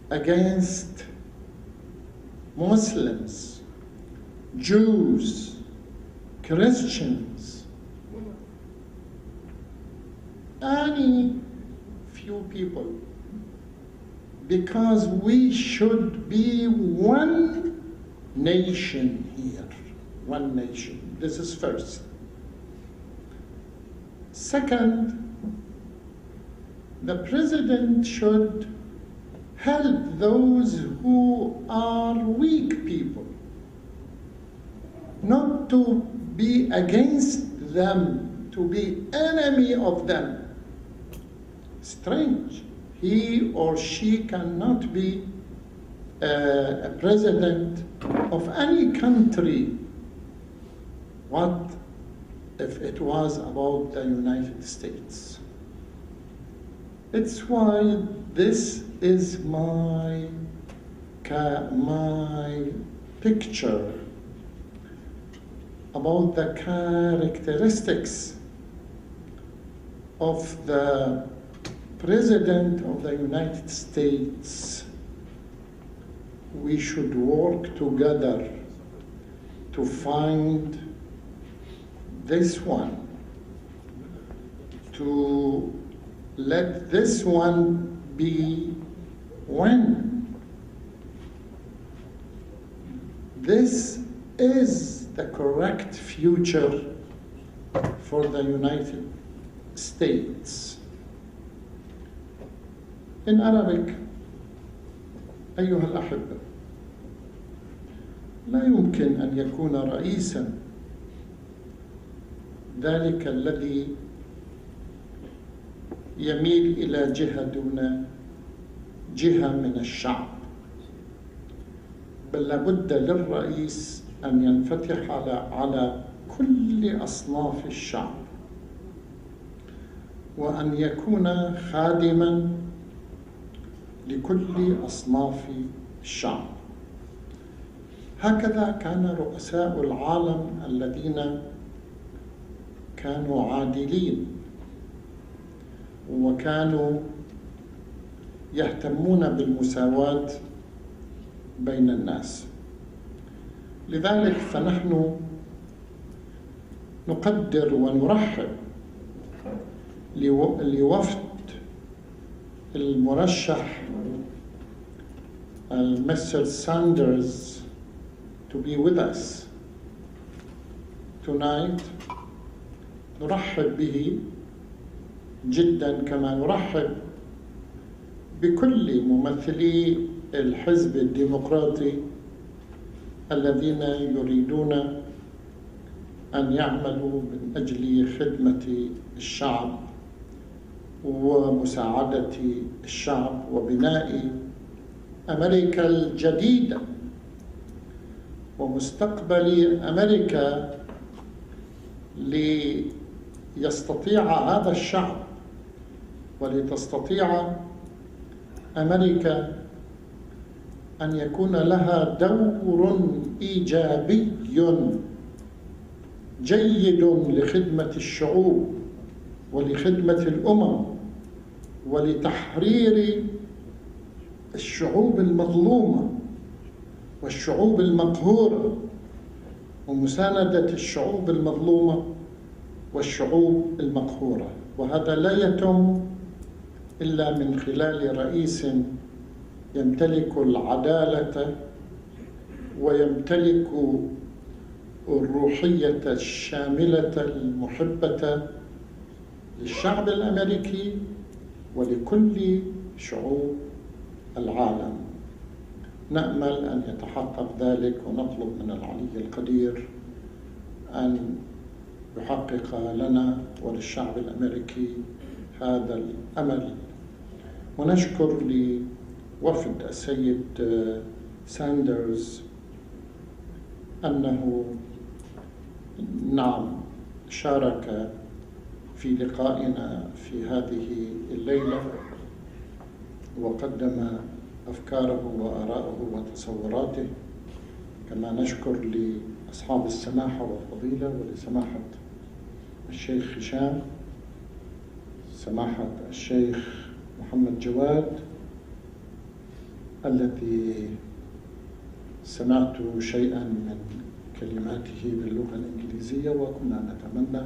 against Muslims, Jews, Christians, any few people, because we should be one nation here, one nation. This is first. Second, the president should help those who are weak people, not to be against them, to be enemy of them. Strange. He or she cannot be a president of any country. What if it was about the United States? It's why this is my picture about the characteristics of the President of the United States. We should work together to find this one, to let this one be one. This is the correct future for the United States. In Arabic, أيها الأحبة، لا يمكن أن يكون رئيساً ذلك الذي يميل إلى جهة دون جهة من الشعب، بل لابد للرئيس أن ينفتح على كل أصناف الشعب، وأن يكون خادماً لكل أصناف الشعب. هكذا كان رؤساء العالم الذين كانوا عادلين وكانوا يهتمون بالمساواة بين الناس. لذلك فنحن نقدر ونرحب لوفد المرشح Mr. Sanders to be with us tonight. نرحب به جدا، كما نرحب بكل ممثلي الحزب الديمقراطي الذين يريدون أن يعملوا من أجل خدمة الشعب ومساعدة الشعب وبناء أمريكا الجديدة ومستقبل أمريكا، ليستطيع هذا الشعب ولتستطيع أمريكا أن يكون لها دور إيجابي جيد لخدمة الشعوب ولخدمة الأمم ولتحرير الشعوب المظلومة والشعوب المقهورة ومساندة الشعوب المظلومة والشعوب المقهورة. وهذا لا يتم إلا من خلال رئيس يمتلك العدالة ويمتلك الروحية الشاملة المحبة للشعب الأمريكي ولكل شعوب العالم. نأمل أن يتحقق ذلك ونطلب من العلي القدير أن يحقق لنا وللشعب الأمريكي هذا الأمل. ونشكر لوفد السيد ساندرز أنه نعم شارك في لقائنا في هذه الليلة وقدم أفكاره وآراءه وتصوراته. كما نشكر لأصحاب السماحة والفضيلة ولسماحة الشيخ هشام، سماحة الشيخ محمد جواد الذي سمعت شيئا من كلماته باللغة الإنجليزية، وكنا نتمنى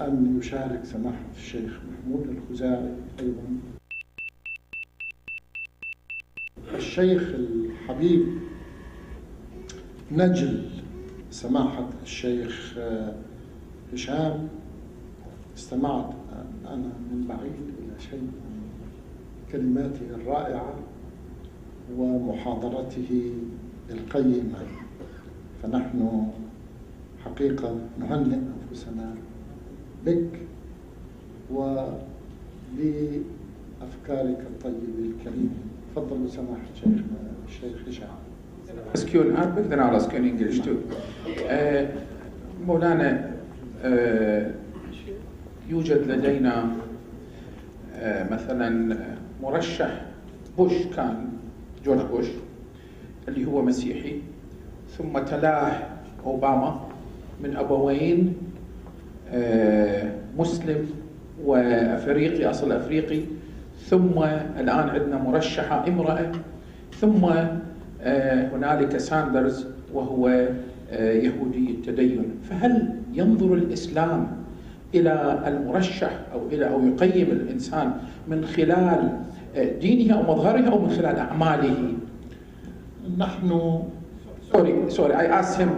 أن يشارك سماحة الشيخ محمود الخزاعي أيضا. الشيخ الحبيب نجل سماحة الشيخ هشام، استمعت أنا من بعيد إلى شيء من كلماته الرائعة ومحاضرته القيمة، فنحن حقيقة نهنئ أنفسنا بك وبأفكارك الطيبة الكريمة. تفضلوا سماحة الشيخ هشام. Ask you in Arabic, then I'll ask you in English too. مولانا، يوجد لدينا مثلا مرشح بوش، كان جورج بوش اللي هو مسيحي، ثم تلاه أوباما من أبوين مسلم وأفريقي، أصل أفريقي، ثم الآن عندنا مرشحة امرأة، ثم هنالك ساندرز وهو يهودي التدين. فهل ينظر الإسلام إلى المرشح أو يقيم الإنسان من خلال دينه أو مظهره أو من خلال أعماله؟ نحن Sorry, I asked him,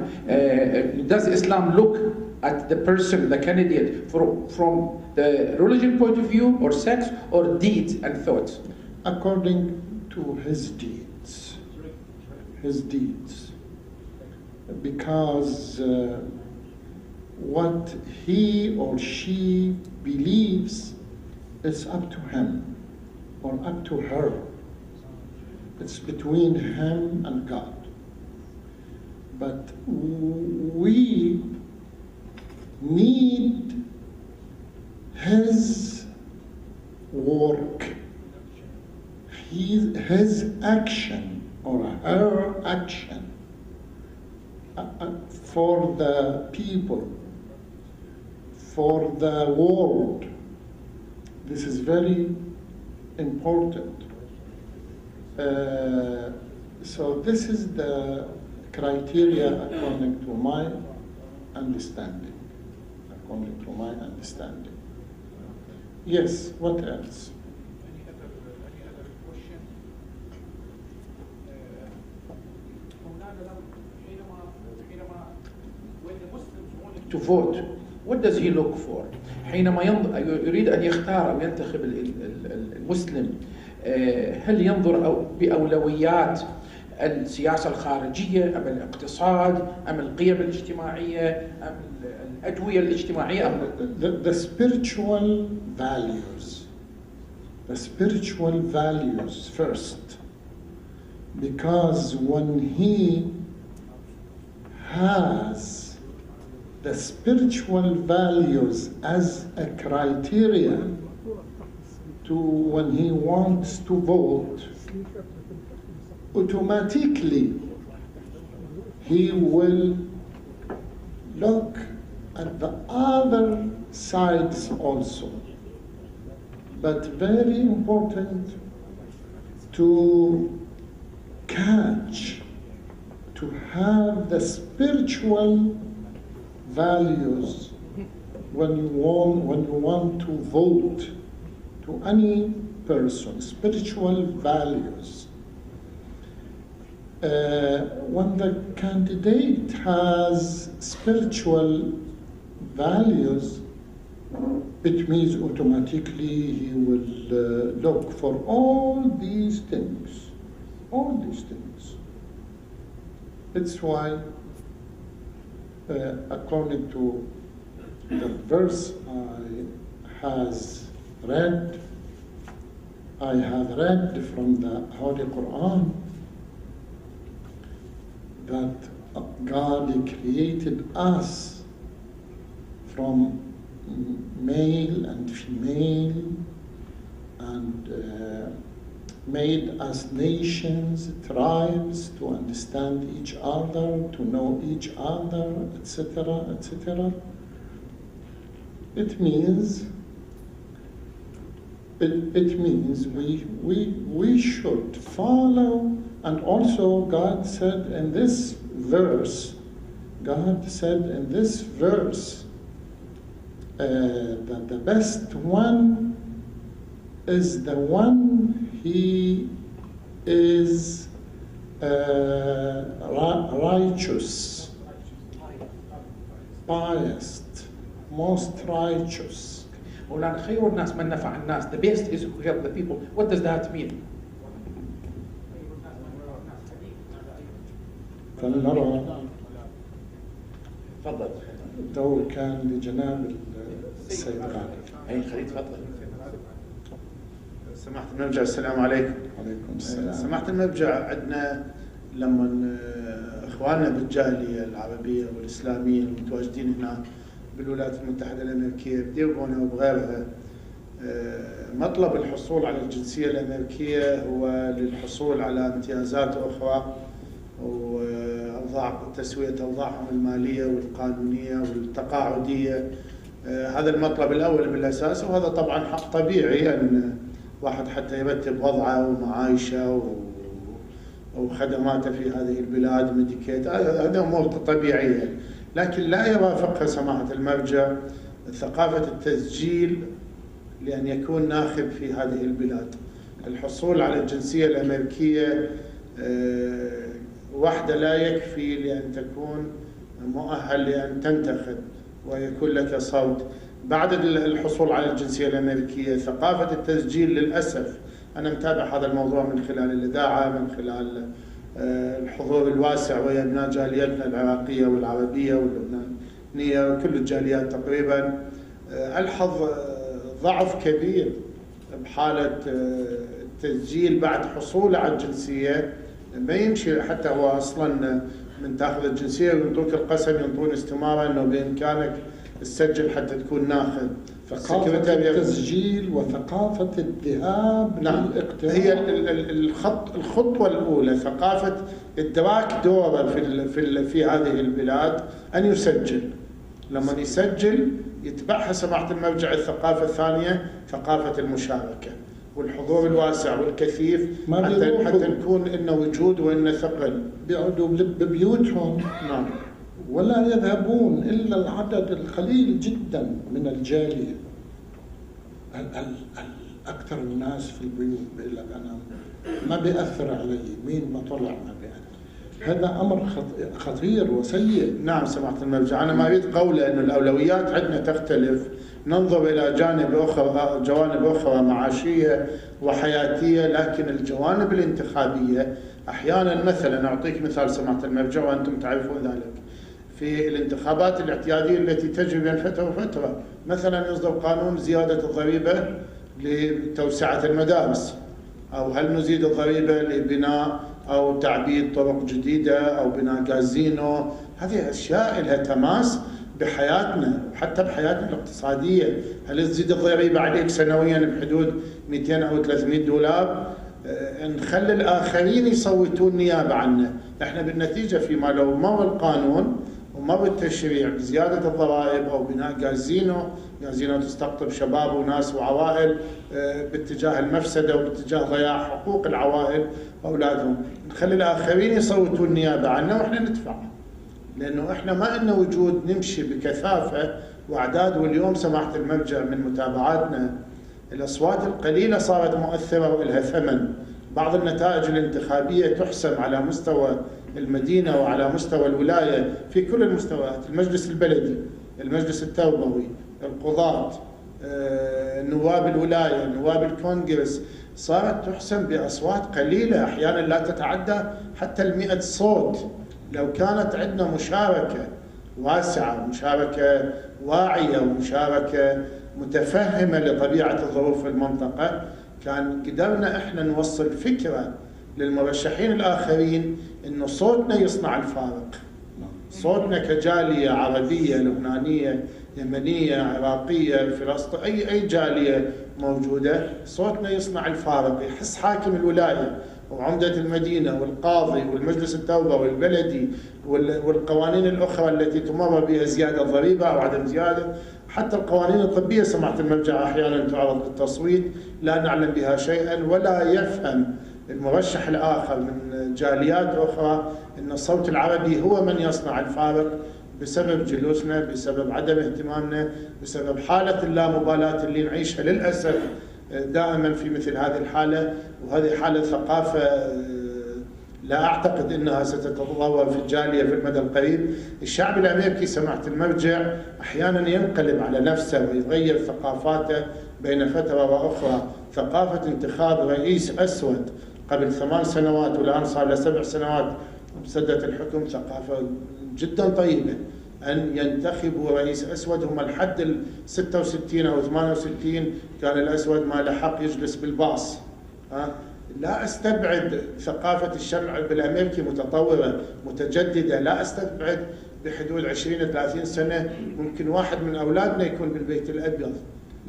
does Islam look at the person, the candidate, from the religion point of view, or sex, or deeds and thoughts? According to his deeds, because what he or she believes is up to him or up to her. It's between him and God. But we need his work, his action or her action for the people, for the world. This is very important. So this is the criteria according to my understanding. According to my understanding. Yes, what else? Any other question? When the Muslims wanted to vote, what does he look for? حينما يريد أن يختار أو ينتخب المسلم، هل ينظر بأولويات السياسة الخارجية أم الاقتصاد أم القيم الاجتماعية أم الأدوية الاجتماعية أم the spiritual values. The spiritual values first, because when he has the spiritual values as a criteria to when he wants to vote, automatically he will look at the other sides also. But very important to catch, to have the spiritual values when you want to vote to any person, spiritual values. When the candidate has spiritual values, it means automatically he will look for all these things. All these things. It's why according to the verse I have read from the Holy Quran, that God created us from male and female and made us nations, tribes, to understand each other, to know each other, etc., etc. It means we should follow, and also God said in this verse, that the best one is the one he is righteous, pious, most righteous. مولانا خير الناس من نفع الناس. The best is who help the people. What does that mean? فلنرى. تفضل. الدور كان لجناب السيد غالي. أي خليل تفضل. سماحة المرجع السلام عليكم. وعليكم السلام. سماحة المرجع عندنا لما اخواننا بالجالية العربية والإسلامية المتواجدين هنا بالولايات المتحدة الأمريكية بديوبونة وبغيرها، مطلب الحصول على الجنسية الأمريكية هو للحصول على امتيازات أخرى وأوضاع تسوية أوضاعهم المالية والقانونية والتقاعدية. هذا المطلب الأول بالأساس، وهذا طبعا حق طبيعي أن واحد حتى يرتب وضعه ومعايشه وخدماته في هذه البلاد، ميديكيت، هذا أمور طبيعية. لكن لا يرافقها سماحة المرجع ثقافة التسجيل لأن يكون ناخب في هذه البلاد. الحصول على الجنسية الأمريكية وحده لا يكفي لأن تكون مؤهل لأن تنتخب ويكون لك صوت. بعد الحصول على الجنسية الأمريكية ثقافة التسجيل للأسف، أنا متابع هذا الموضوع من خلال الإذاعة، من خلال الحضور الواسع ويا أبناء جاليتنا العراقية والعربية واللبنانية وكل الجاليات تقريبا، ألحظ ضعف كبير بحالة التسجيل بعد حصوله على الجنسية. ما يمشي حتى هو أصلا من تأخذ الجنسية وينطوك القسم، ينطون استمارة أنه بإمكانك تسجل حتى تكون ناخذ. ثقافة التسجيل وثقافة الذهاب للاقتراع هي الخطوة الأولى، ثقافة إدراك دوره في هذه البلاد أن يسجل. لما يسجل يتبعها سماحة المرجع الثقافة الثانية، ثقافة المشاركة والحضور الواسع والكثيف، حتى نكون إنه وجود وإنه ثقل. بيقعدوا ببيوتهم نعم، ولا يذهبون إلا العدد القليل جدا من الجالية. أكثر الناس في البيوت بيقول لك أنا ما بيأثر علي مين ما طلع ما بيأثر. هذا أمر خطير وسيء. نعم سماحة المرجع، أنا ما أريد قوله أن الأولويات عندنا تختلف، ننظر إلى جوانب أخرى معاشية وحياتية، لكن الجوانب الانتخابية أحيانا، مثلا أعطيك مثال سماحة المرجع وأنتم تعرفون ذلك، في الانتخابات الاعتيادية التي تجري بين فترة وفترة، مثلا يصدر قانون زيادة الضريبة لتوسعة المدارس، أو هل نزيد الضريبة لبناء أو تعبيد طرق جديدة أو بناء كازينو. هذه أشياء لها تماس بحياتنا وحتى بحياتنا الاقتصادية. هل تزيد الضريبة عليك سنويا بحدود 200 أو 300 دولار؟ نخلي الآخرين يصوتون نيابة عنا. احنا بالنتيجة فيما لو مر القانون ومر التشريع بزيادة الضرائب أو بناء كازينو تستقطب شباب وناس وعوائل باتجاه المفسدة وباتجاه ضياع حقوق العوائل وأولادهم، نخلي الآخرين يصوتون نيابة عنا وإحنا ندفع، لأنه إحنا ما لنا وجود نمشي بكثافة وأعداد. واليوم سماحة المرجع من متابعاتنا الأصوات القليلة صارت مؤثرة ولها ثمن. بعض النتائج الانتخابية تحسم على مستوى المدينة وعلى مستوى الولاية في كل المستويات، المجلس البلدي، المجلس التربوي، القضاة، نواب الولاية، نواب الكونغرس، صارت تحسم بأصوات قليلة أحيانا لا تتعدى حتى 100 صوت. لو كانت عندنا مشاركة واسعة، مشاركة واعية ومشاركة متفهمة لطبيعة الظروف في المنطقة، كان قدرنا احنا نوصل فكرة للمرشحين الآخرين إنه صوتنا يصنع الفارق. صوتنا كجالية عربية لبنانية يمنية عراقية فلسطينية أي جالية موجودة، صوتنا يصنع الفارق. يحس حاكم الولاية وعمدة المدينة والقاضي والمجلس التوبة والبلدي والقوانين الأخرى التي تمر بها زيادة ضريبة أو عدم زيادة، حتى القوانين الطبية سماحة المرجع أحيانا تعرض للتصويت لا نعلم بها شيئا، ولا يفهم المرشح الآخر من جاليات أخرى أن الصوت العربي هو من يصنع الفارق بسبب جلوسنا، بسبب عدم اهتمامنا، بسبب حالة اللامبالاة اللي نعيشها للأسف دائما في مثل هذه الحالة. وهذه حالة ثقافة لا أعتقد أنها ستتطور في الجالية في المدى القريب. الشعب الأمريكي سماحة المرجع أحيانا ينقلب على نفسه ويغير ثقافاته بين فترة وأخرى. ثقافة انتخاب رئيس أسود قبل 8 سنوات والآن صار له 7 سنوات بسدة الحكم ثقافة جدا طيبة، أن ينتخبوا رئيس أسود. هم الحد 66 أو 68 كان الأسود ما له حق يجلس بالباص. لا أستبعد ثقافة الشرع بالأمريكي متطورة متجددة، لا أستبعد بحدود 20-30 سنة ممكن واحد من أولادنا يكون بالبيت الأبيض.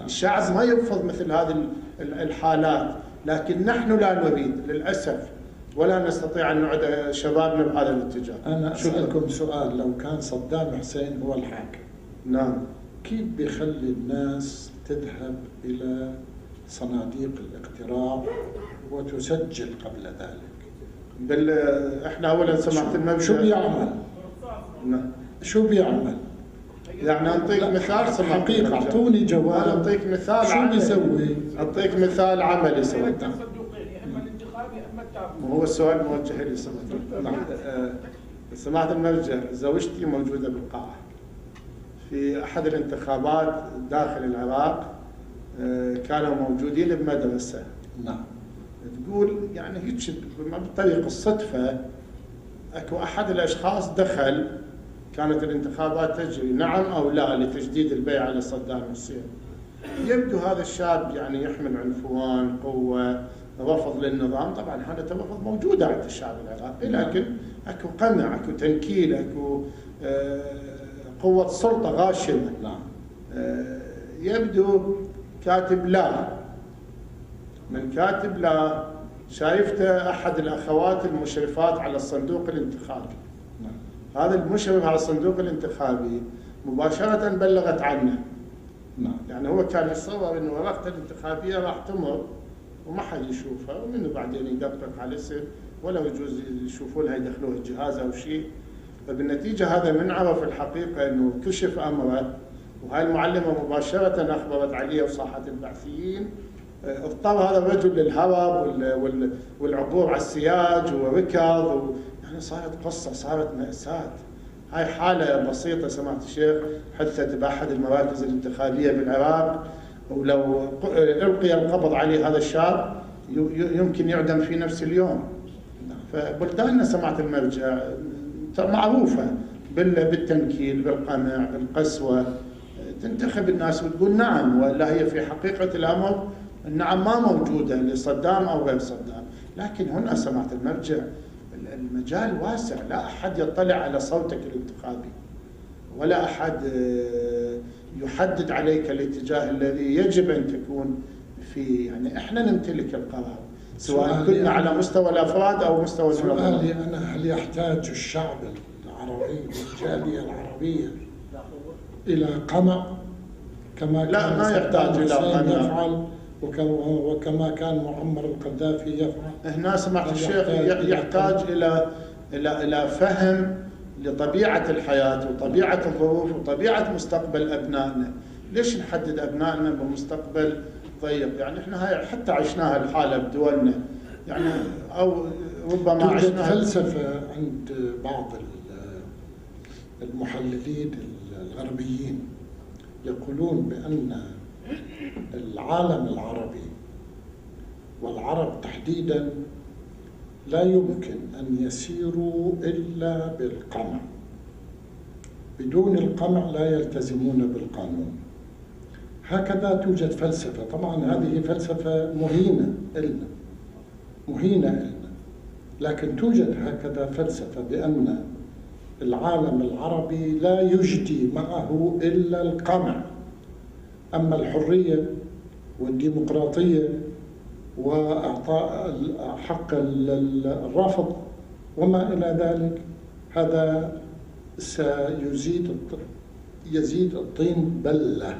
الشعب ما يرفض مثل هذه الحالات، لكن نحن لا نريد للأسف ولا نستطيع أن نعد شبابنا بهذا الاتجاه. أنا أسألكم سؤال، لو كان صدام حسين هو الحاكم، نعم، كيف بيخلي الناس تذهب إلى صناديق الاقتراع وتسجل قبل ذلك؟ احنا اولا سمعت المبدا شو بيعمل؟ شو بيعمل؟ يعني انطيك مثال سمعت حقيقة اعطوني جواب. اعطيك مثال شو بيسوي؟ اعطيك مثال عملي سويته. اما الانتخابي اما التابعي. وهو السؤال موجه لي سمعت. سمعت المرجع، زوجتي موجوده بالقاعه في احد الانتخابات داخل العراق، كانوا موجودين بمدرسه. نعم. تقول يعني هيك بطريق الصدفه اكو احد الاشخاص دخل، كانت الانتخابات تجري نعم او لا لتجديد البيعه لصدام حسين. يبدو هذا الشاب يعني يحمل عنفوان، قوه، رفض للنظام. طبعا هذا الرفض موجوده عند الشعب العراقي، لكن اكو قمع، اكو تنكيل، اكو قوه سلطه غاشمه. نعم. يبدو كاتب لا، من كاتب لا شايفته احد الاخوات المشرفات على الصندوق الانتخابي. هذا المشرف على الصندوق الانتخابي مباشرة بلغت عنه. يعني هو كان يتصور انه ورقته الانتخابية راح تمر وما حد يشوفها، ومنه بعدين يدقق على الاسم ولو يجوز يشوفوا لها يدخلوه الجهاز او شيء. فبالنتيجة هذا من عرف الحقيقة انه كشف امره، وهاي المعلمة مباشرة اخبرت عليه وصاحت البعثيين. اضطر هذا الرجل للهرب والعبور على السياج وركض، يعني صارت قصة، صارت مأساة. هاي حالة بسيطة سماحة الشيخ حدثت بأحد المراكز الانتخابية بالعراق، ولو ألقي القبض عليه هذا الشاب يمكن يعدم في نفس اليوم. فبلداننا سماحة المرجع معروفة بالتنكيل، بالقمع، بالقسوة. تنتخب الناس وتقول نعم، ولا هي في حقيقة الأمر النعم ما موجودة لصدام أو غير صدام. لكن هنا سماحة المرجع المجال واسع، لا أحد يطلع على صوتك الانتخابي، ولا أحد يحدد عليك الاتجاه الذي يجب أن تكون فيه. يعني إحنا نمتلك القرار سواء كنا على مستوى الأفراد أو مستوى الوطن. سؤالي أنا، هل يحتاج الشعب العربي والجالية العربية إلى قمع كما كان لا، ما يحتاج إلى قمع يفعل وكما كان معمر القذافي يفعل؟ هنا سمعت الشيخ يحتاج إلى فهم لطبيعة الحياة وطبيعة الظروف وطبيعة مستقبل أبنائنا. ليش نحدد أبنائنا بمستقبل ضيق؟ يعني إحنا هاي حتى عشناها الحالة بدولنا، يعني أو ربما عشناها. فلسفة عند بعض المحللين الغربيين يقولون بأن العالم العربي والعرب تحديدا لا يمكن أن يسيروا إلا بالقمع. بدون القمع لا يلتزمون بالقانون. هكذا توجد فلسفة، طبعا هذه فلسفة مهينة إلنا، لكن توجد هكذا فلسفة بأن العالم العربي لا يجدي معه إلا القمع، أما الحرية والديمقراطية وإعطاء حق الرفض وما إلى ذلك، هذا يزيد الطين بلة،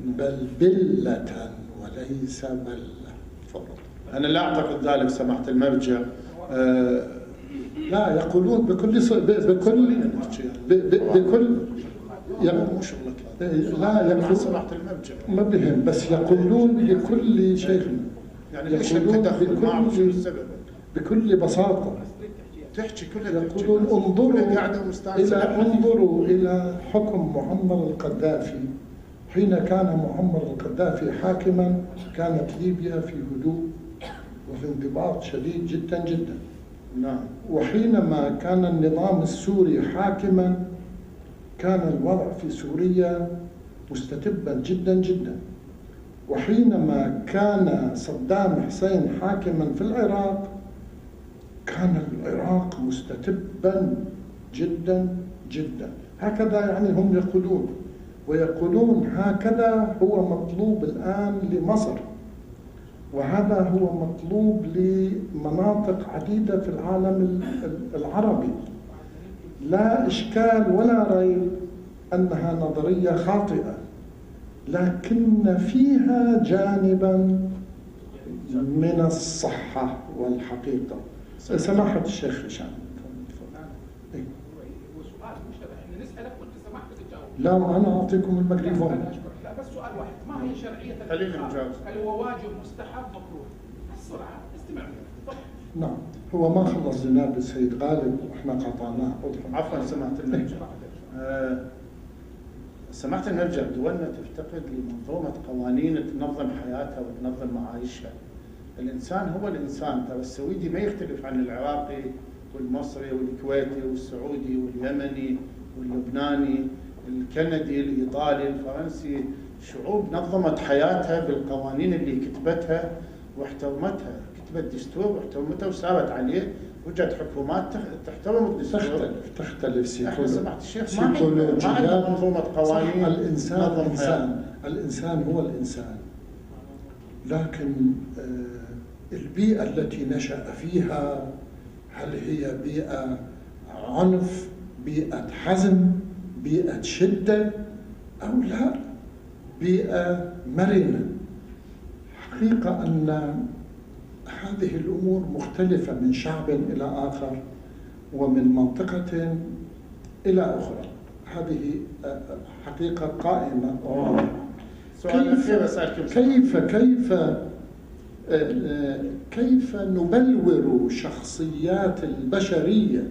بل بلة وليس بلة. تفضل. أنا لا أعتقد ذلك سماحة المرجع. لا، يقولون بكل لا يقول سماحة المرجع ما بهم، بس يقولون لكل شيخ، يعني ليش التدخل معه شو السبب؟ بكل بساطة تحكي كل يقولون انظروا إلى حكم معمر القذافي. حين كان معمر القذافي حاكما كانت ليبيا في هدوء وفي انضباط شديد جدا جدا. نعم. وحينما كان النظام السوري حاكما كان الوضع في سوريا مستتبا جدا جدا. وحينما كان صدام حسين حاكما في العراق كان العراق مستتبا جدا جدا. هكذا يعني هم يقولون، ويقولون هكذا هو مطلوب الآن لمصر، وهذا هو مطلوب لمناطق عديدة في العالم العربي. لا إشكال ولا ريب أنها نظرية خاطئة، لكن فيها جانبا من الصحة والحقيقة. سماحة الشيخ هشام. احنا نسألك وانت سمحت تجاوب. لا، أنا أعطيكم الميكروفون. لا بس سؤال واحد، ما هي شرعية الانتخاب؟ هل هو واجب، مستحب، مكروه؟ بسرعة استمع مني. نعم، هو ما خلص جناب السيد غالب واحنا قطعناه. عفوا سماحة المرجع. سماحة المرجع، دولنا تفتقد لمنظومة قوانين تنظم حياتها وتنظم معايشها. الإنسان هو الإنسان، ترى السويدي ما يختلف عن العراقي والمصري والكويتي والسعودي واليمني واللبناني، الكندي، الإيطالي، الفرنسي. شعوب نظمت حياتها بالقوانين اللي كتبتها واحترمتها، كتبت دستور واحترمتها وسارت عليه. وجدت حكومات تحترم الدستور. تختلف احنا سمعت الشيخ ما عندنا منظومة قوانين. الإنسان هو الإنسان، لكن البيئة التي نشأ فيها هل هي بيئة عنف، بيئة حزم، بيئة شدة، أو لا بيئة مرنة؟ حقيقة أن هذه الأمور مختلفة من شعب إلى آخر ومن منطقة إلى أخرى. هذه حقيقة قائمة وواضحة. كيف نبلور شخصيات البشرية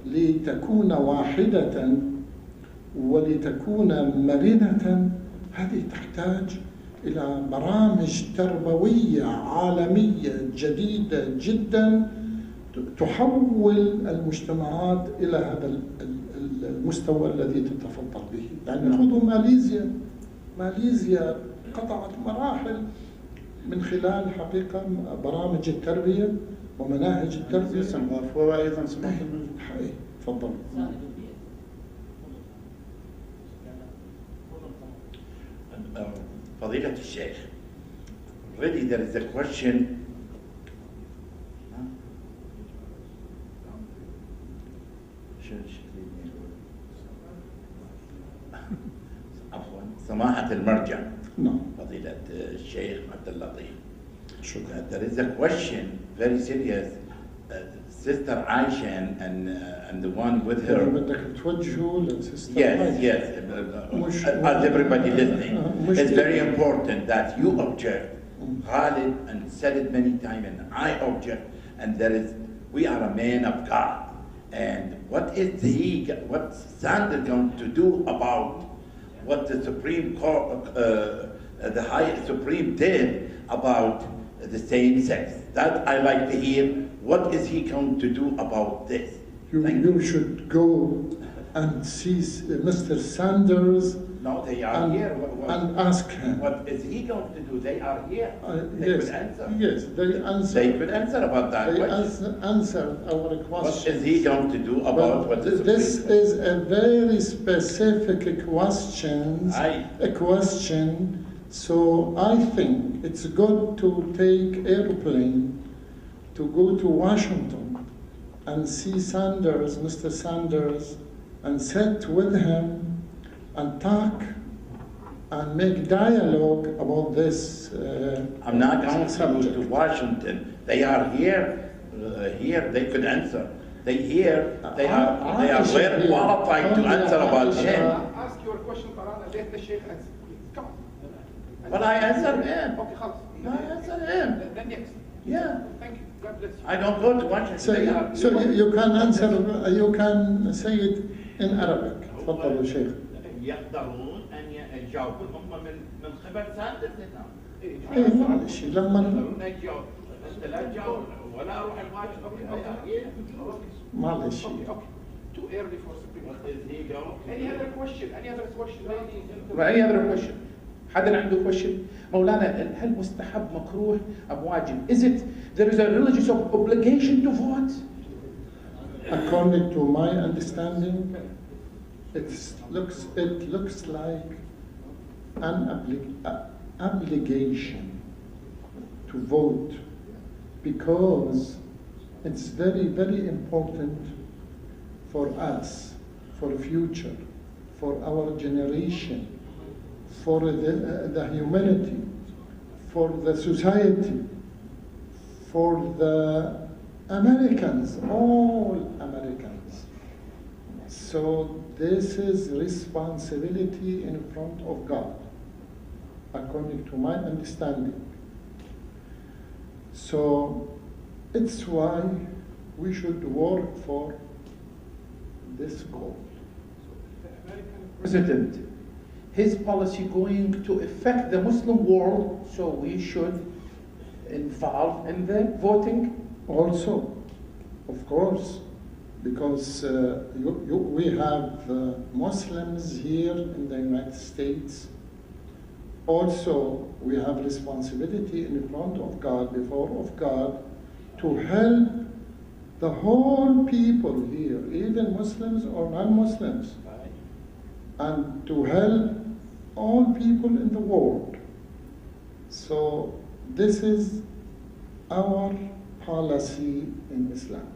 لتكون واحدة ولتكون مرنة؟ هذه تحتاج إلى برامج تربوية عالمية جديدة جدا تحول المجتمعات إلى هذا المستوى الذي تتفضل به. يعني خذوا ماليزيا قطعت مراحل من خلال حقيقة برامج التربية ومناهج التربية. هو أيضا سمعت تفضل. فضيلة الشيخ, already there is a question. عفوا, سماحة المرجع. فضيلة الشيخ عبد اللطيف. شكرا. There is a question, very serious. Sister Aisha and the one with her. بدك توجهه للسيستر. Yes. As everybody listening, it's very important that you object, Khalid, and said it many times, and I object. And we are a man of God. And what Sander going to do about what the Supreme Court, the High Supreme did about the same sex? That I like to hear. What is he going to do about this? You should go and see Mr. Sanders No, they are here. and ask him. What is he going to do? They are here. They Yes, could answer. yes, they answer. They could answer about that They question. answered our What question. is he going to do about what the This Supreme is a very specific question. Aye. A question. So I think it's good to take airplane to go to Washington and see Sanders, Mr. Sanders, and sit with him and talk and make dialogue about this. I'm not going to Washington. They are here. Here they could answer. They here. They are very qualified to answer about him. Ask your question, Qaran, and let the Sheikh answer. Come on. But I answered him. Okay, خلاص. I answered him. Then yes. Yeah. Thank you. God bless you. I don't go to Washington. They are So you can answer, you can say it in Arabic. تفضل يا شيخ. يقدرون أن يجاوبون هم من قبل ساندرز هنا. إيه معلش لما يقدرون يجاوبون. أنت لا تجاوب ولا أروح الواجب. معلش. Okay. Too early for Supreme Court. What is he going to Any do? other question? Any other question? Any other question? حدا عنده question? مولانا هل مستحب مكروه أم واجب? Is it there is a religious obligation to vote? According to my understanding, it looks like an obligation to vote because it's very, very important for us, for the future, for our generation, for the humanity, for the society, for the Americans, all Americans. So this is responsibility in front of God, according to my understanding. So it's why we should work for this goal. President, his policy going to affect the Muslim world, so we should involve in the voting? Also, of course, because we have Muslims here in the United States. Also, we have responsibility in front of God, before of God, to help the whole people here, even Muslims or non-Muslims, and to help all people in the world. So this is our policy in Islam.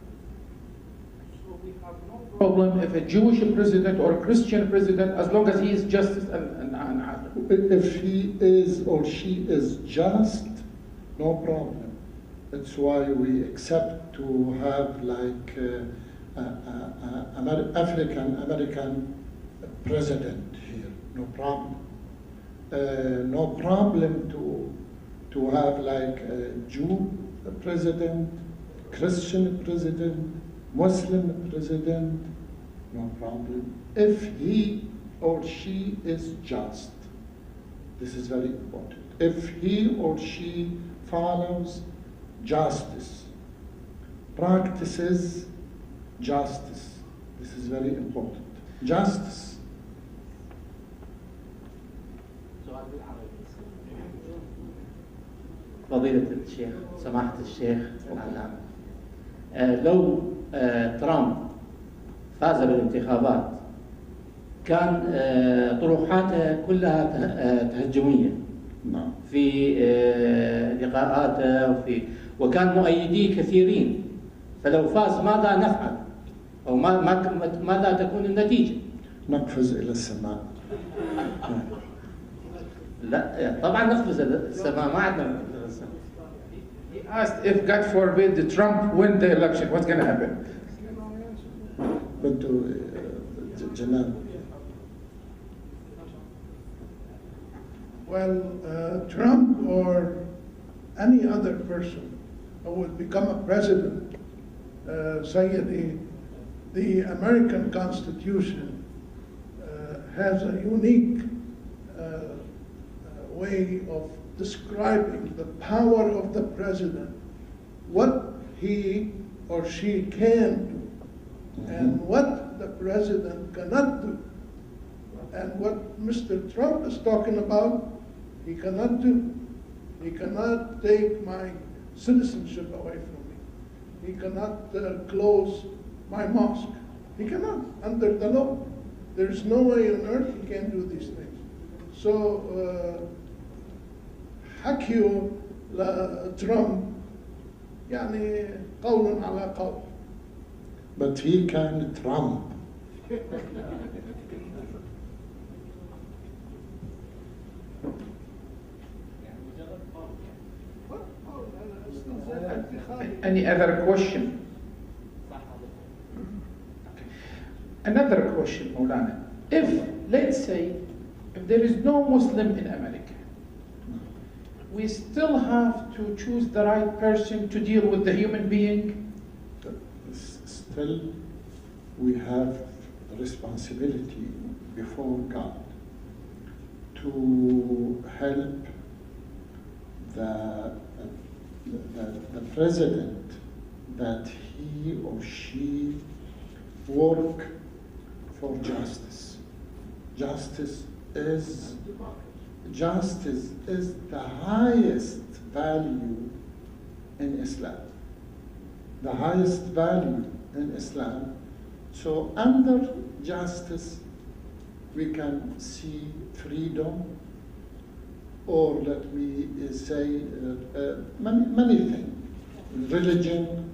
So we have no Problem if a Jewish president or a Christian president, as long as he is justice and adl. If he is or she is just, no problem. That's why we accept to have like African-American president here, no problem. No problem to have like a Jew president, Christian president, Muslim president, no problem. If he or she is just, this is very important. If he or she follows justice, practices justice, this is very important. Justice. فضيلة الشيخ سماحة الشيخ العلامة لو ترامب فاز بالانتخابات كان طروحاته كلها تهجمية في لقاءاته وكان مؤيديه كثيرين فلو فاز ماذا نفعل أو ماذا تكون النتيجة؟ نقفز إلى السماء. لا طبعا نقفز إلى السماء ما عندنا. He asked if God forbid Trump win the election, what's going to happen? Well, Trump or any other person who would become a president, Sayyidi, the American Constitution has a unique way of describing the power of the president, what he or she can do, and what what the president cannot do. And what Mr. Trump is talking about, he cannot do. He cannot take my citizenship away from me. He cannot close my mosque. He cannot, under the law. There's no way on earth he can do these things. So, حكيه لترامب يعني قول على قول. But he can Trump. Any other question? Another question, Maulana. If, let's say, if there is no Muslim in America, we still have to choose the right person to deal with the human being? Still, we have a responsibility before God to help the president that he or she work for justice. Justice is the highest value in Islam. The highest value in Islam. So under justice, we can see freedom, or let me say many things. Religion,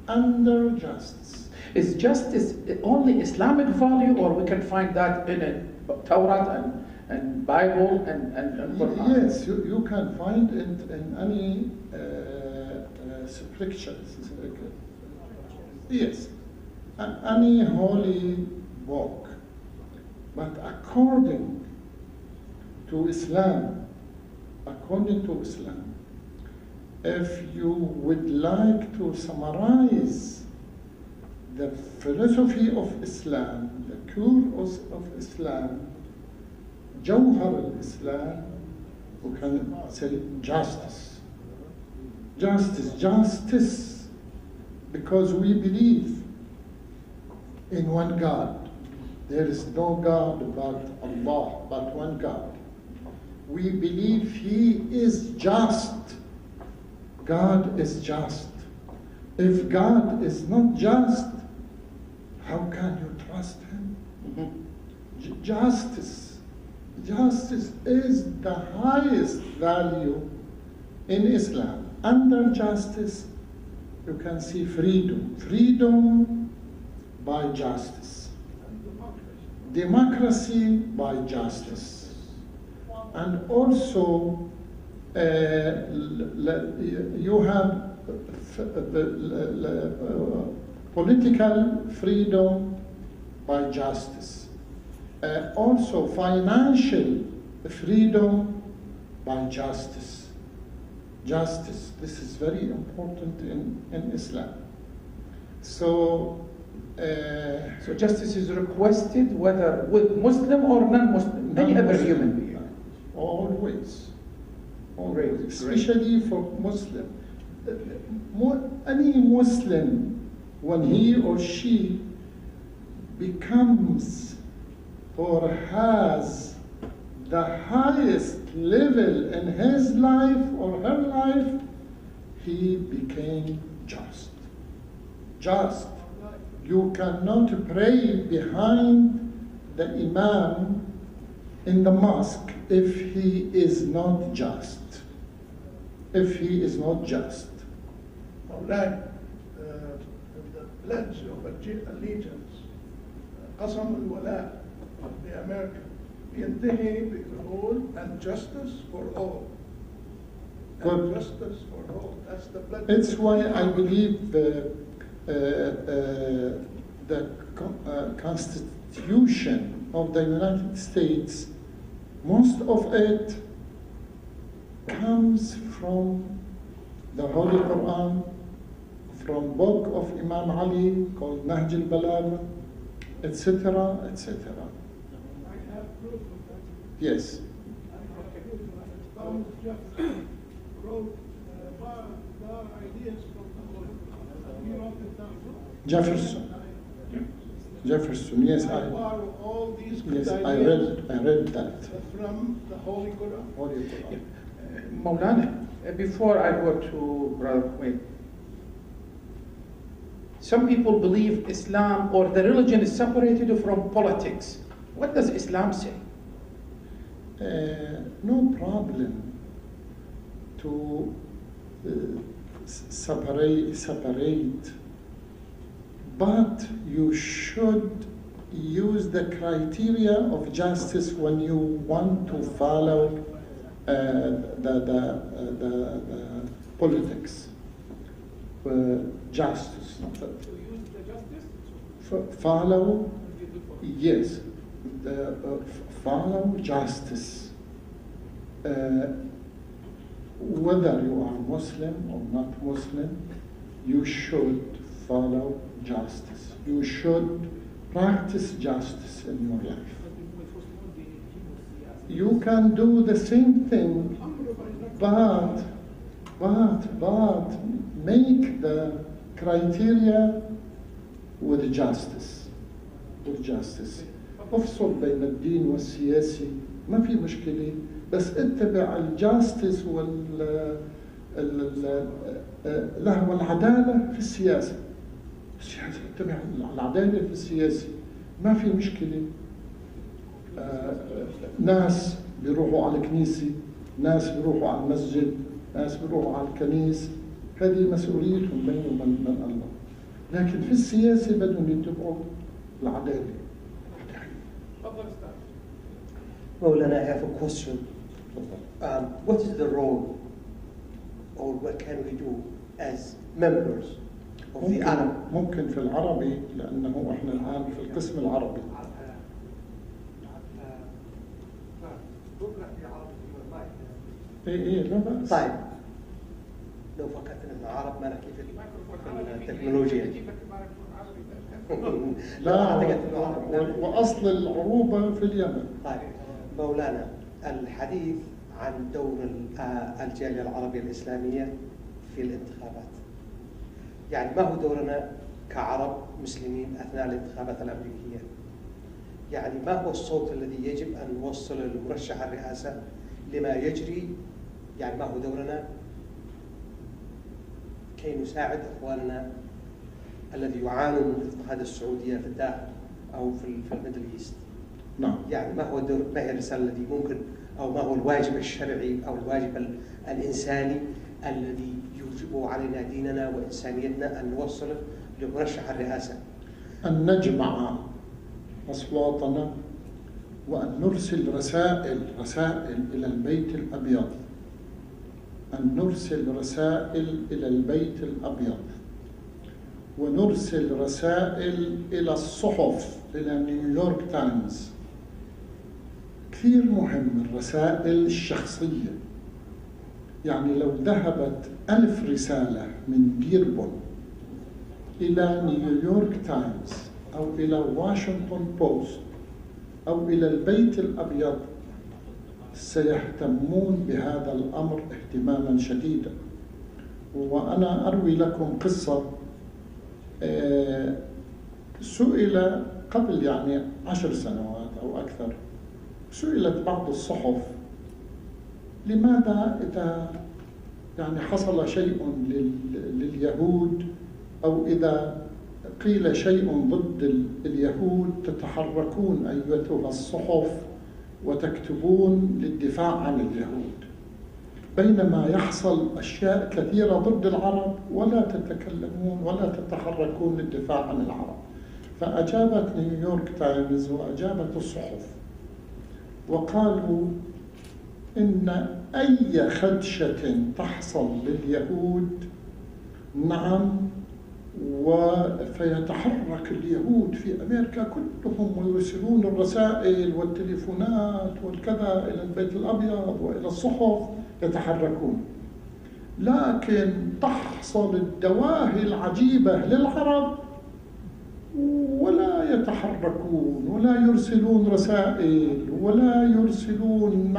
under justice. Is justice only Islamic value, or we can find that in a Torah and Bible and Quran? Yes, you can find it in any scriptures. Yes, any holy book. But according to Islam, if you would like to summarize the philosophy of Islam, the core of Islam, Jawhar al-Islam, we can say justice. Justice, because we believe in one God. There is no God but Allah, but one God. We believe He is just. God is just. If God is not just, how can you trust Him? Mm-hmm. Justice is the highest value in Islam. Under justice, you can see freedom. Freedom by justice. Democracy by justice. And also, you have political freedom by justice. Also financial freedom by justice. Justice, this is very important in Islam. So justice is requested whether with Muslim or non-Muslim, any other human being. Always. Especially for Muslim. Any Muslim, when he or she becomes or has the highest level in his life or her life, he became just. Just. You cannot pray behind the Imam in the mosque if he is not just. If he is not just. مولاي the pledge of allegiance قسم الولاء لأمريكا ينتهي بقول and justice for all. And justice for all. That's the pledge. It's why I believe the Constitution of the United States, most of it comes from the Holy Quran, from book of Imam Ali called Nahj al-Balagha, etc., etc. Yes. Jefferson. Jefferson, yes, I read that. From the Holy Quran. Holy Quran. Maulana, before I go to Brother Kuwait, some people believe Islam or the religion is separated from politics. What does Islam say? No problem to separate, but you should use the criteria of justice when you want to follow the politics. Justice. Follow, yes, follow justice. Whether you are Muslim or not Muslim, you should follow justice. You should practice justice in your life. You can do the same thing, but make the criteria with justice. With justice. افصل بين الدين والسياسي ما في مشكلة، بس اتبع الجاستس والعدالة في السياسة. اتبع العدالة في السياسة ما في مشكلة. ناس بيروحوا على الكنيسة، ناس بيروحوا على المسجد، ناس بيروحوا على الكنيس، هذه مسؤوليتهم بينهم وبين الله. لكن في السياسة بدهم يتبعوا العدالة. Maulana, I have a question. What is the role, or what can we do as members of the Arab? ممكن في العربي لأنه إحنا الآن في القسم العربي. إيه لا بأس. طيب. لو فكرت إن العرب ما نحكي في التكنولوجيا. لا، وأصل العروبة في اليمن. طيب مولانا، الحديث عن دور الجالية العربية الإسلامية في الانتخابات. يعني ما هو دورنا كعرب مسلمين أثناء الانتخابات الأمريكية؟ يعني ما هو الصوت الذي يجب أن نوصل للمرشح الرئاسة لما يجري؟ يعني ما هو دورنا كي نساعد إخواننا الذي يعانون من اضطهاد السعودية في الداخل أو في الميدل إيست؟ نعم. يعني ما هو الدور، ما هي الرسالة التي ممكن، أو ما هو الواجب الشرعي أو الواجب الإنساني الذي يوجب علينا ديننا وإنسانيتنا أن نوصله لمرشح الرئاسة؟ أن نجمع أصواتنا وأن نرسل رسائل إلى البيت الأبيض. أن نرسل رسائل إلى البيت الأبيض، ونرسل رسائل إلى الصحف، إلى نيويورك تايمز. كثير مهم الرسائل الشخصية. يعني لو ذهبت 1000 رسالة من ديربون إلى نيويورك تايمز أو إلى واشنطن بوست أو إلى البيت الأبيض، سيهتمون بهذا الأمر اهتماما شديدا. وأنا أروي لكم قصة. سئل قبل يعني 10 سنوات أو أكثر، سئلت بعض الصحف لماذا إذا يعني حصل شيء لليهود أو إذا قيل شيء ضد اليهود تتحركون أيتها الصحف وتكتبون للدفاع عن اليهود، بينما يحصل أشياء كثيرة ضد العرب ولا تتكلمون ولا تتحركون للدفاع عن العرب. فأجابت نيويورك تايمز وأجابت الصحف وقالوا إن أي خدشة تحصل لليهود نعم، فيتحرك اليهود في أمريكا كلهم ويرسلون الرسائل والتليفونات والكذا إلى البيت الأبيض وإلى الصحف، يتحركون. لكن تحصل الدواهي العجيبة للعرب ولا يتحركون ولا يرسلون رسائل ولا يرسلون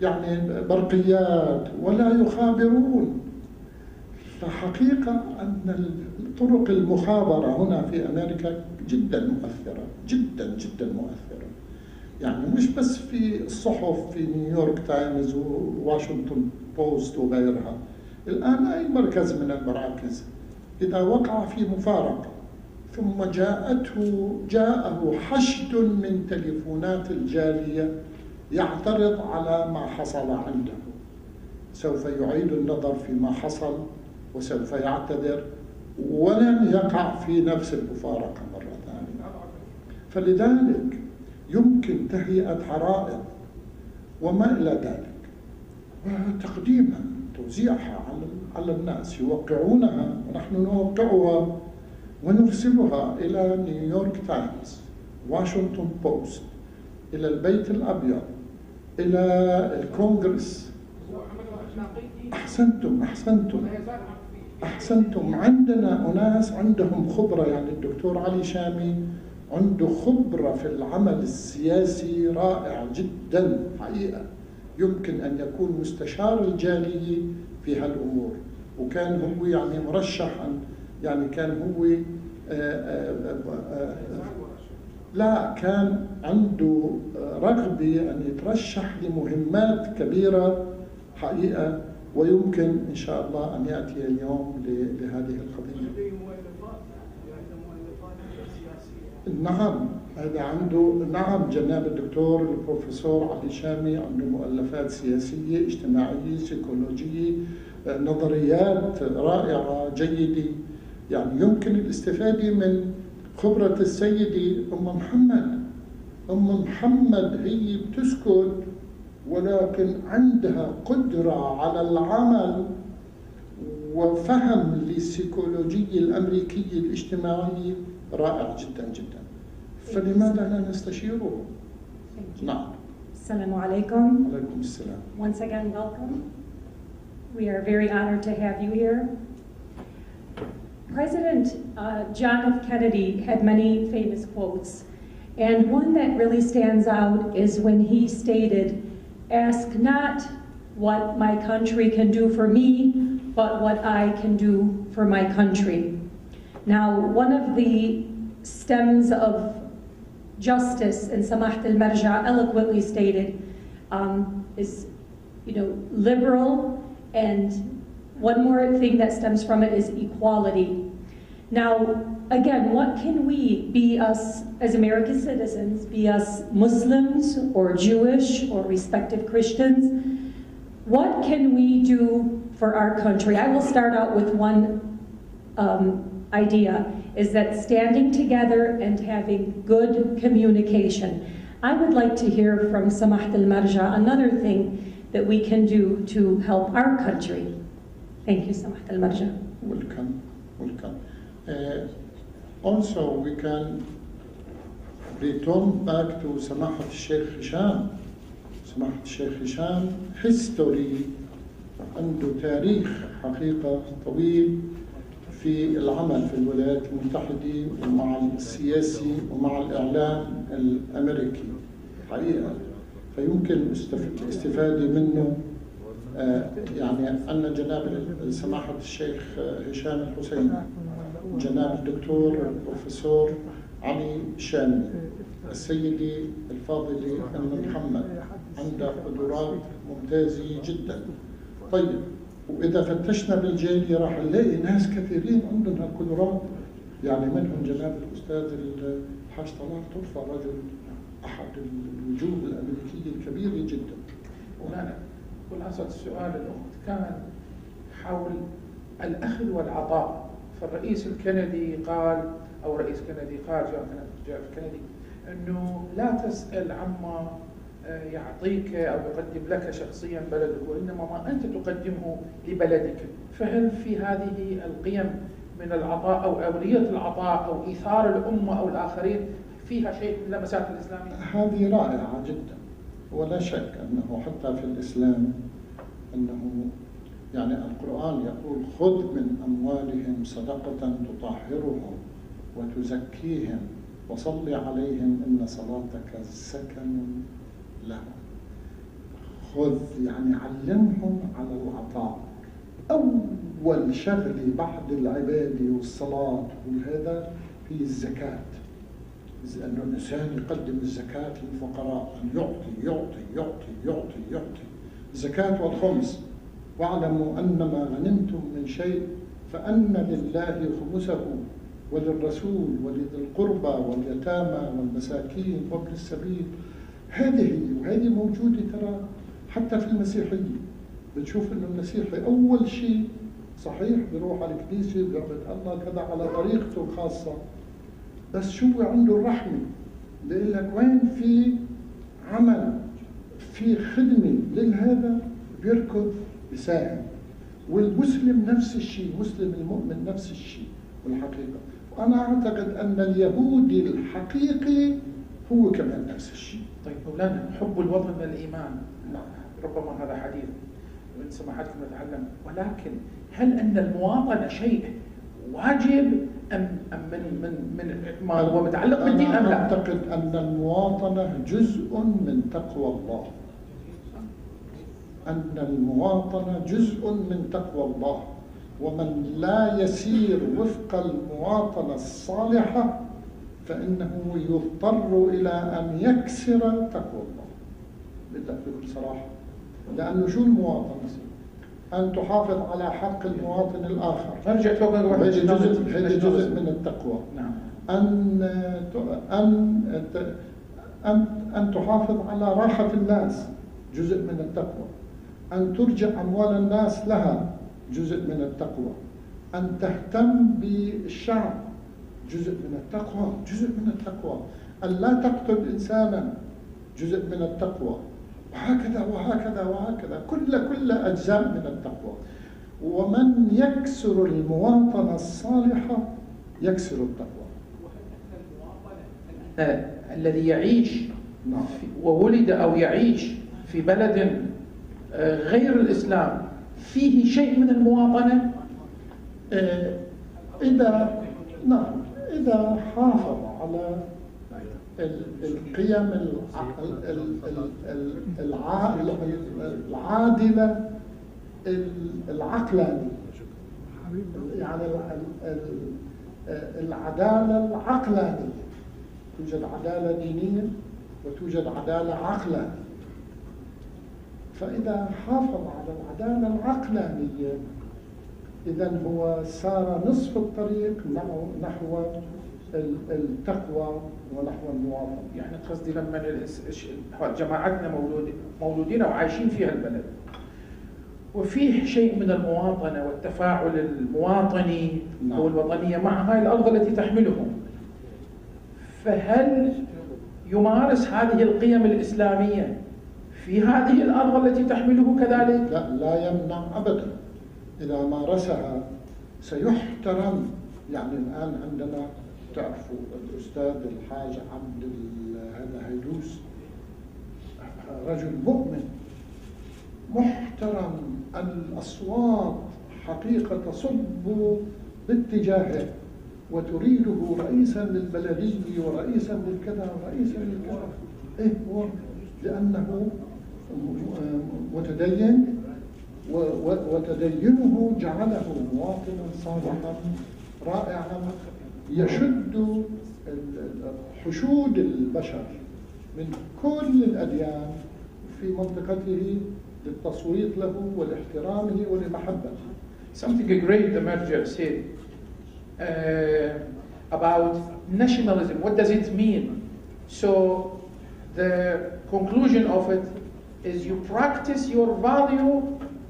يعني برقيات ولا يخابرون. فحقيقة أن طرق المخابرة هنا في أمريكا جدا مؤثرة، جدا جدا مؤثرة. يعني مش بس في الصحف في نيويورك تايمز وواشنطن بوست وغيرها، الآن أي مركز من المراكز إذا وقع في مفارقة ثم جاءه حشد من تليفونات الجالية يعترض على ما حصل عنده، سوف يعيد النظر فيما حصل وسوف يعتذر ولن يقع في نفس المفارقة مرة ثانية. فلذلك يمكن تهيئة عرائض وما إلى ذلك وتقديمها، توزيعها على الناس يوقعونها ونحن نوقعها ونرسلها إلى نيويورك تايمز، واشنطن بوست، إلى البيت الأبيض، إلى الكونغرس. أحسنتم. عندنا أناس عندهم خبرة، يعني الدكتور علي شامي عنده خبرة في العمل السياسي رائع جدا حقيقة، يمكن أن يكون مستشار الجالية في هالأمور، وكان هو يعني مرشحا، يعني كان هو لا كان عنده رغبة أن يترشح لمهمات كبيرة حقيقة، ويمكن إن شاء الله أن يأتي اليوم لهذه القضية. نعم، هذا عنده، نعم، جناب الدكتور البروفيسور علي شامي عنده مؤلفات سياسية اجتماعية سيكولوجية، نظريات رائعة جيدة، يعني يمكن الاستفادة من خبرة السيدة أم محمد. أم محمد هي بتسكت ولكن عندها قدرة على العمل وفهم للسيكولوجية الأمريكية الاجتماعية رائع جدا جدا، فلماذا لا نستشيره؟ نعم. السلام عليكم. عليكم السلام. Once again, welcome. We are very honored to have you here. President John F. Kennedy had many famous quotes, and one that really stands out is when he stated, "Ask not what my country can do for me, but what I can do for my country." Now, one of the stems of justice in Samaḥة المرجع eloquently stated is, liberal, and one more thing that stems from it is equality. Now, again, what can we, be us as American citizens, be us Muslims or Jewish or respective Christians, what can we do for our country? I will start out with one idea, is that standing together and having good communication. I would like to hear from Samaḥة المرجع another thing that we can do to help our country. Thank you, Samaḥة المرجع. Welcome. Also, we can return back to سماحة الشيخ هشام. سماحة الشيخ هشام history، عنده تاريخ حقيقة طويل في العمل في الولايات المتحدة ومع السياسي ومع الإعلام الأمريكي حقيقة، فيمكن الاستفادة منه. يعني أن جناب سماحة الشيخ هشام الحسين، جناب الدكتور البروفيسور علي شامي، السيدة الفاضلة أم محمد عندها قدرات ممتازة جدا. طيب، وإذا فتشنا بالجالية راح نلاقي ناس كثيرين عندهم هالقدرات، يعني منهم جناب الأستاذ الحاج طلال طرفة، رجل أحد الوجوه الأمريكية الكبيرة جدا. خلاصة السؤال الأخت كان حول الأخذ والعطاء، فالرئيس الكندي قال، أو رئيس كندي قال، جاء الكندي، أنه لا تسأل عما يعطيك أو يقدم لك شخصيا بلدك، وإنما ما أنت تقدمه لبلدك. فهل في هذه القيم من العطاء أو أولية العطاء أو إيثار الأمة أو الآخرين فيها شيء من لمسات الإسلام؟ هذه رائعة جدا، ولا شك أنه حتى في الإسلام أنه يعني القرآن يقول: خذ من أموالهم صدقة تطهرهم وتزكيهم وصل عليهم إن صلاتك سكن لهم. خذ يعني علمهم على العطاء، أول شغلة بعد العبادة والصلاة وهذا هي الزكاة. أنه الإنسان يقدم الزكاة للفقراء، أن يعطي يعطي يعطي يعطي يعطي. الزكاة والخمس، واعلموا أن ما غنمتم من شيء فأن لله خمسه وللرسول ولذي القربى واليتامى والمساكين وابن السبيل. وهذه موجودة ترى حتى في المسيحية. بتشوف انه المسيحي اول شيء صحيح بيروح على الكنيسة بيعبد الله كذا على طريقته الخاصة، بس شو عنده الرحمة، بيقول لك وين في عمل في خدمة للهذا بيركض بيساهم. والمسلم نفس الشيء، مسلم المؤمن نفس الشيء والحقيقة. وأنا أعتقد أن اليهودي الحقيقي هو كمان نفس الشيء. طيب مولانا، حب الوطن الإيمان، ربما هذا حديث من سماحتكم نتعلم، ولكن هل أن المواطنة شيء واجب أم من ما هو متعلق بالدين أم لا؟ أنا أعتقد أن المواطنة جزء من تقوى الله. أن المواطنة جزء من تقوى الله، ومن لا يسير وفق المواطنة الصالحة فإنه يضطر إلى أن يكسر تقوى الله. بدك بكل صراحة، لأنه شو المواطنة؟ أن تحافظ على حق المواطن الآخر. نرجع هذا جزء من التقوى. نعم. أن تحافظ على راحة الناس جزء من التقوى. أن ترجع أموال الناس لها جزء من التقوى. أن تهتم بالشعب جزء من التقوى، جزء من التقوى. أن لا تقتل إنسانا جزء من التقوى، وهكذا وهكذا وهكذا، كل أجزاء من التقوى. ومن يكسر المواطنة الصالحة يكسر التقوى. الذي يعيش وولد أو يعيش في بلد غير الإسلام فيه شيء من المواطنة؟ إذا حافظ على القيم العادلة العقلانية، يعني العدالة العقلانية. توجد عدالة دينية وتوجد عدالة عقلانية. فإذا حافظ على العدالة العقلانية إذن هو سار نصف الطريق نحو التقوى ونحو المواطنة. يعني قصدي لما جماعتنا مولودين وعايشين في هالبلد وفيه شيء من المواطنة والتفاعل المواطني أو الوطنية مع هاي الأرض التي تحملهم، فهل يمارس هذه القيم الإسلامية في هذه الأرض التي تحمله كذلك؟ لا يمنع أبدا. إذا مارسها سيحترم. يعني الآن عندنا تعرفوا الأستاذ الحاج عبد هذا هيدوس رجل مؤمن محترم، الأصوات حقيقة تصب باتجاهه وتريده رئيسا للبلدية ورئيسا للكذا ورئيسا للكذا. إيه هو؟ لأنه متدين، وتدينه جعله مواطنا صالحا رائعا يشد حشود البشر من كل الأديان في منطقته للتصويت له ولاحترامه ولمحبته. Something great the Merger said about nationalism. What does it mean? So the conclusion of it is you practice your value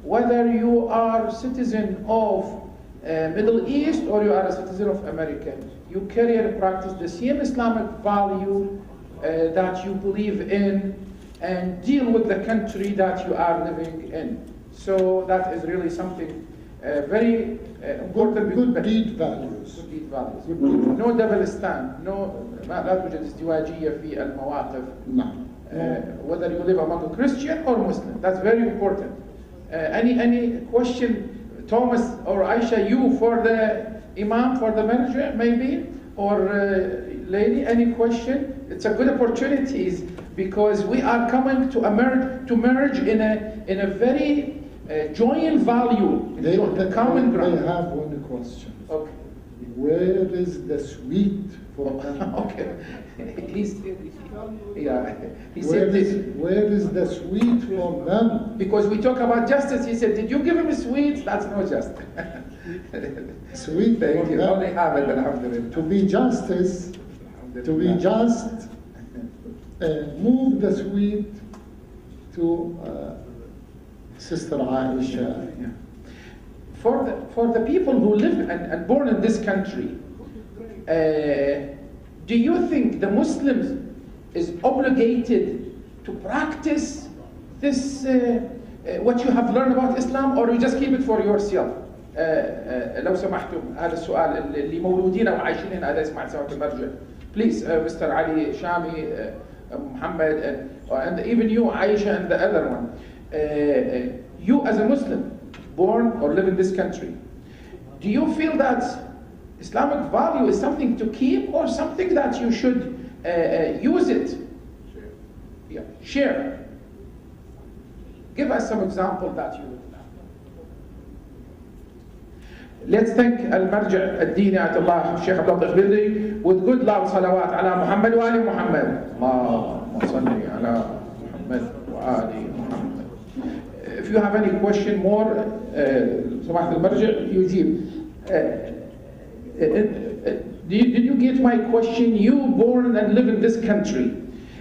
whether you are citizen of Middle East or you are a citizen of America. You carry and practice the same Islamic value that you believe in and deal with the country that you are living in. So that is really something very important. Good deed values. Good deed values. No double stand. لا توجد ازدواجية في المواقف. Whether you live among a Christian or Muslim. That's very important. Any question, Thomas or Aisha, you for the Imam, for the Marja maybe, or lady, any question? It's a good opportunity because we are coming to merge in a very joint value, the common ground. I have one question. Okay. Where is the sweet for them? Okay. He Where said is the sweet for them? because we talk about justice, he said, did you give him sweets? That's not just. Sweet Thank for you. them. Only have it, alhamdulillah. To be justice, to be just, move the sweet to Sister Aisha. Yeah. For the people who live and born in this country, do you think the Muslims is obligated to practice this, what you have learned about Islam, or you just keep it for yourself? لو سمحتم هذا السؤال اللي مولودين وعايشين هنا هذا اسمع سماحة المرجع. Please, Mr. Ali, Shami, Muhammad, and even you, Aisha, and the other one. You as a Muslim, born or live in this country, do you feel that Islamic value is something to keep or something that you should use it? Yeah, share. Give us some example that you would. Let's thank المرجع الديني الله الشيخ اللطيف with good love صلوات على محمد وآل محمد. اللهم صل على محمد وآل محمد. If you have any question more, سماحة المرجع يجيب. Did you get my question? You born and live in this country.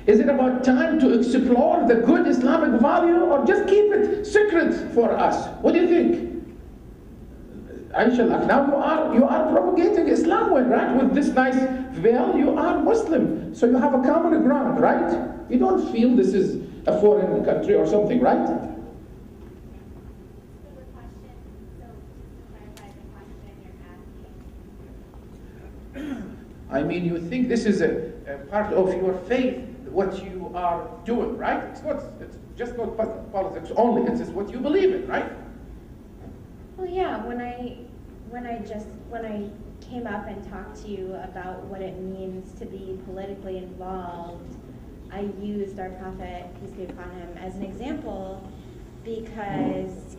Is it about time to explore the good Islamic value or just keep it secret for us? What do you think? Aisha, now you are propagating Islam, right? With this nice veil, you are Muslim. So you have a common ground, right? You don't feel this is a foreign country or something, right? I mean, you think this is a part of your faith, what you are doing, right? It's just not politics only, it's just what you believe in, right? Well, yeah, when I came up and talked to you about what it means to be politically involved, I used our Prophet, peace be upon him, as an example because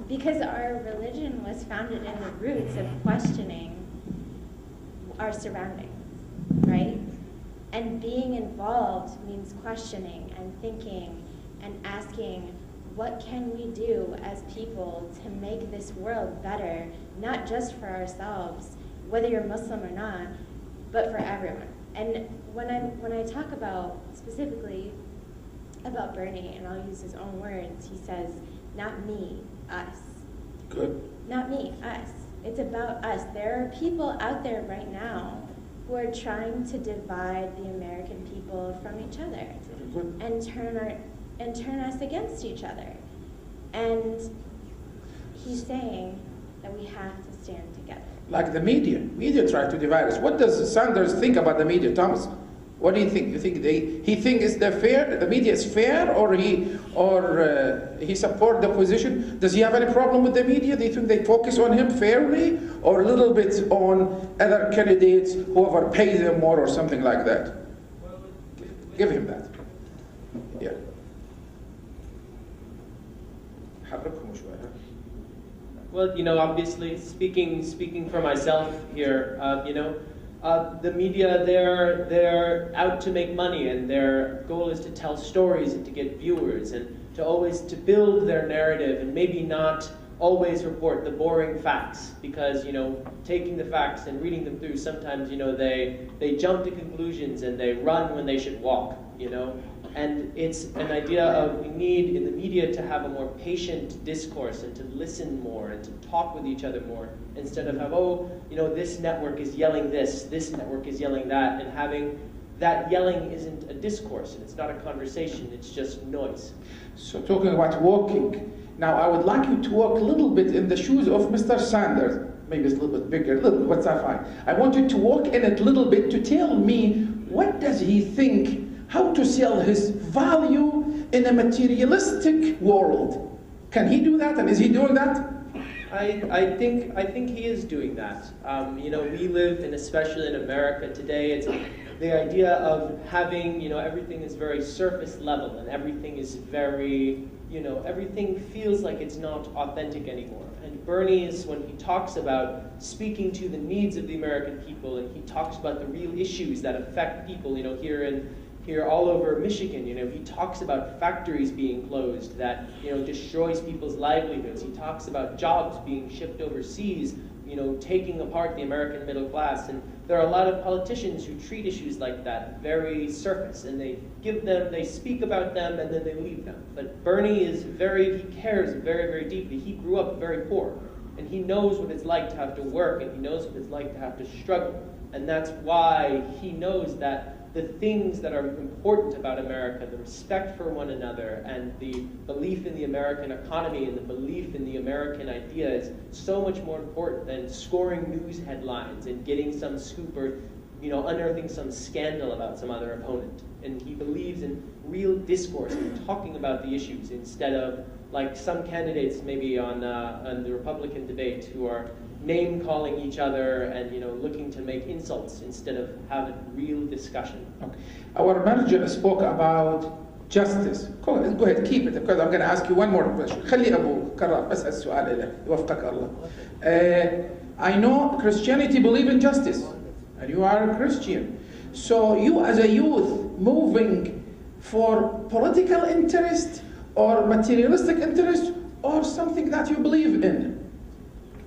because our religion was founded in the roots of questioning our surroundings, right? And being involved means questioning and thinking and asking, what can we do as people to make this world better, not just for ourselves, whether you're Muslim or not, but for everyone. And when I talk about specifically about Bernie, and I'll use his own words, he says, not me, us. Good. Not me, us. It's about us. There are people out there right now who are trying to divide the American people from each other and turn us against each other. And he's saying that we have to stand together. Like the media try to divide us. What does Sanders think about the media, Thomas? What do you think? You think he thinks the media is fair, or he support the position? Does he have any problem with the media? Do you think they focus on him fairly, or a little bit on other candidates, whoever pays them more, or something like that? Give him that. Yeah. Well, obviously, speaking for myself here, the media, they're out to make money, and their goal is to tell stories and to get viewers and to build their narrative, and maybe not always report the boring facts, because taking the facts and reading them through, sometimes they jump to conclusions and they run when they should walk. And it's an idea of we need in the media to have a more patient discourse and to listen more and to talk with each other more, instead of have, this network is yelling this network is yelling that, and having that yelling isn't a discourse, and it's not a conversation, it's just noise. So talking about walking, now I would like you to walk a little bit in the shoes of Mr. Sanders. Maybe it's a little bit bigger, what's that fine? I want you to walk in it a little bit to tell me, what does he think, how to sell his value in a materialistic world? Can he do that, and is he doing that? I think he is doing that. You know, we live in, especially in America today, it's the idea of having, you know, everything is very surface level and everything is very, you know, everything feels like it's not authentic anymore. And Bernie is, when he talks about speaking to the needs of the American people, and he talks about the real issues that affect people, you know, here all over Michigan, you know, he talks about factories being closed that, you know, destroys people's livelihoods. He talks about jobs being shipped overseas, you know, taking apart the American middle class. And there are a lot of politicians who treat issues like that very surface, and they speak about them and then they leave them. But Bernie is he cares very, very deeply. He grew up very poor, and he knows what it's like to have to work, and he knows what it's like to have to struggle. And that's why he knows that the things that are important about America, the respect for one another and the belief in the American economy and the belief in the American idea is so much more important than scoring news headlines and getting some scoop or, you know, unearthing some scandal about some other opponent. And he believes in real discourse and talking about the issues instead of like some candidates maybe on the Republican debate who are name-calling each other and, you know, looking to make insults instead of having real discussion. Okay. Our Marjah spoke about justice. Go ahead, keep it, because I'm going to ask you one more question. خلي أبو كرر بس السؤال له يوفقك الله. I know Christianity believe in justice, and you are a Christian. So you as a youth moving for political interest or materialistic interest or something that you believe in?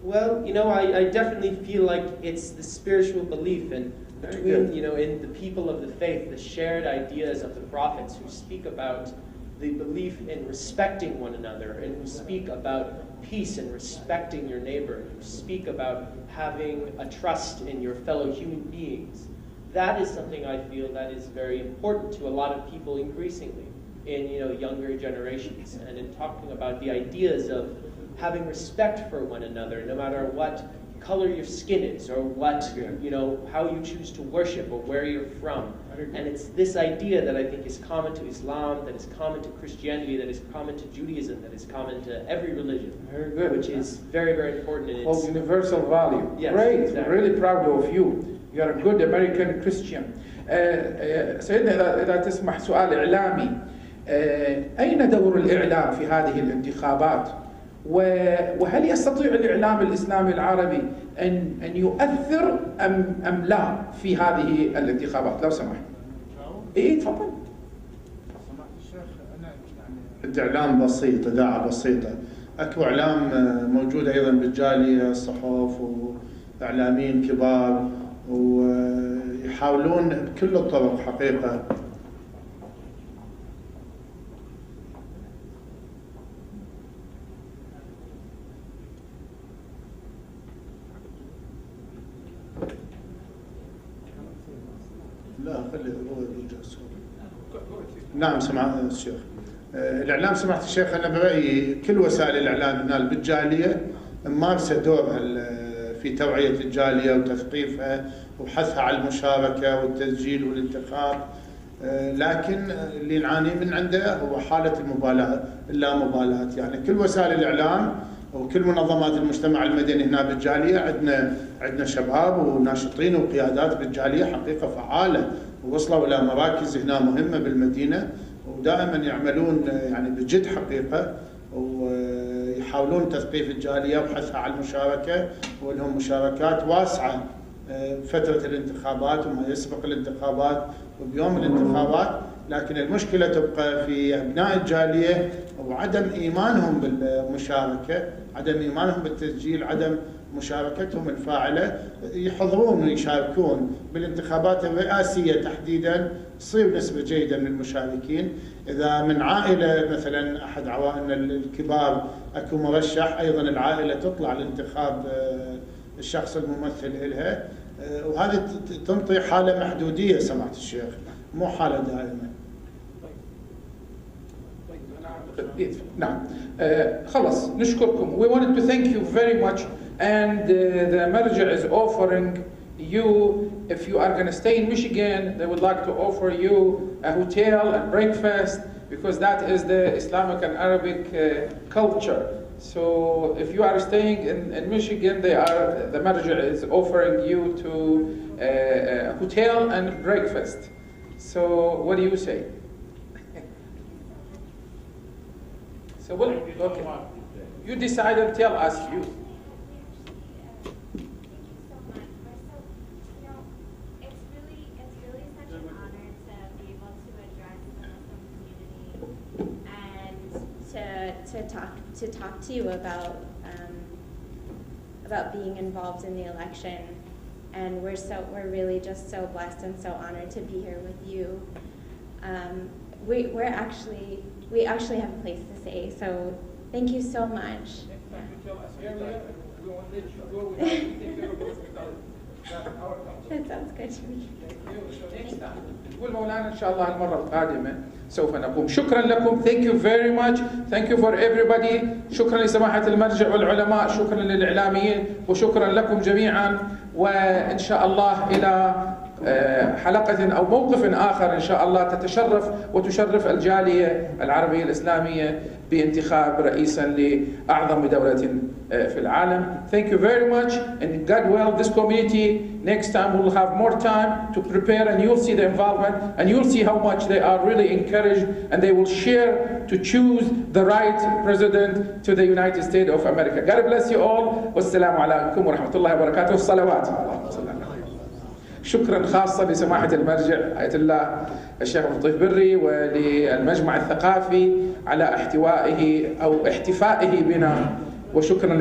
Well, you know, I definitely feel like it's the spiritual belief in between, you know, in the people of the faith, the shared ideas of the prophets who speak about the belief in respecting one another and who speak about peace and respecting your neighbor and who speak about having a trust in your fellow human beings. That is something I feel that is very important to a lot of people increasingly in, you know, younger generations, and in talking about the ideas of having respect for one another, no matter what color your skin is, or what, you know, how you choose to worship, or where you're from. And it's this idea that I think is common to Islam, that is common to Christianity, that is common to Judaism, that is common to every religion. Very good. Which is very, very important. And it's universal value. Yes, great. Exactly. We're really proud of you. You are a good American Christian. سيدنا إذا تسمح سؤال إعلامي. أين دور الإعلام في هذه الانتخابات؟ وهل يستطيع الإعلام الإسلامي العربي أن يؤثر أم لا في هذه الانتخابات؟ لو سمحت. إيه تفضل. سماحة الشيخ، أنا يعني الإعلام بسيط، إذاعة بسيطة. أكو إعلام موجود أيضا بالجالية، صحف وإعلاميين كبار ويحاولون بكل الطرق حقيقة. لا خلي هو يجلس. نعم سماحة الشيخ. الإعلام سماحة الشيخ أنا برأيي كل وسائل الإعلام هنا بالجالية ممارسة دورها في توعية الجالية وتثقيفها وحثها على المشاركة والتسجيل والانتخاب، لكن اللي نعاني من عنده هو حالة المبالاة، اللامبالاة. يعني كل وسائل الإعلام وكل منظمات المجتمع المدني هنا بالجالية عندنا شباب وناشطين وقيادات بالجالية حقيقة فعالة ووصلوا إلى مراكز هنا مهمة بالمدينة، ودائما يعملون يعني بجد حقيقة ويحاولون تثقيف الجالية وحثها على المشاركة، ولهم مشاركات واسعة فترة الانتخابات وما يسبق الانتخابات وبيوم الانتخابات. لكن المشكلة تبقى في أبناء الجالية وعدم إيمانهم بالمشاركة، عدم إيمانهم بالتسجيل، عدم مشاركتهم الفاعلة. يحضرون ويشاركون بالانتخابات الرئاسية تحديدا تصير نسبة جيدة من المشاركين. إذا من عائلة مثلا أحد عوائلنا الكبار أكو مرشح، أيضا العائلة تطلع لانتخاب الشخص الممثل إلها، وهذه تنطي حالة محدودية سماحة الشيخ، مو حالة دائمة. نعم خلص نشكركم. We wanted to thank you very much, and the Marjah is offering you, if you are going to stay in Michigan, they would like to offer you a hotel and breakfast, because that is the Islamic and Arabic culture. So if you are staying in Michigan, the Marjع is offering you to a hotel and breakfast. So what do you say? So well, okay. You decided, tell us you. To talk to you about being involved in the election, and we're really just so blessed and so honored to be here with you. We actually have a place to stay, so thank you so much. That sounds good to me. والمولانا إن شاء الله المرة القادمة سوف نقوم. شكرا لكم. Thank you very much. Thank you for everybody. شكرا لسماحة المرجع والعلماء، شكرا للإعلاميين، وشكرا لكم جميعا. وإن شاء الله إلى حلقة أو موقف آخر إن شاء الله تتشرف وتشرف الجالية العربية الإسلامية بانتخاب رئيسا لأعظم دولة في العالم. Thank you very much, and God will this community next time will have more time to prepare, and you'll see the involvement, and you'll see how much they are really encouraged, and they will share to choose the right president to the United States of America. God bless you all. والسلام عليكم ورحمة الله وبركاته. الصلوات. شكرا خاصة لسماحة المرجع آية الله الشيخ اللطيف بري وللمجمع الثقافي على احتوائه أو احتفائه بنا، وشكرا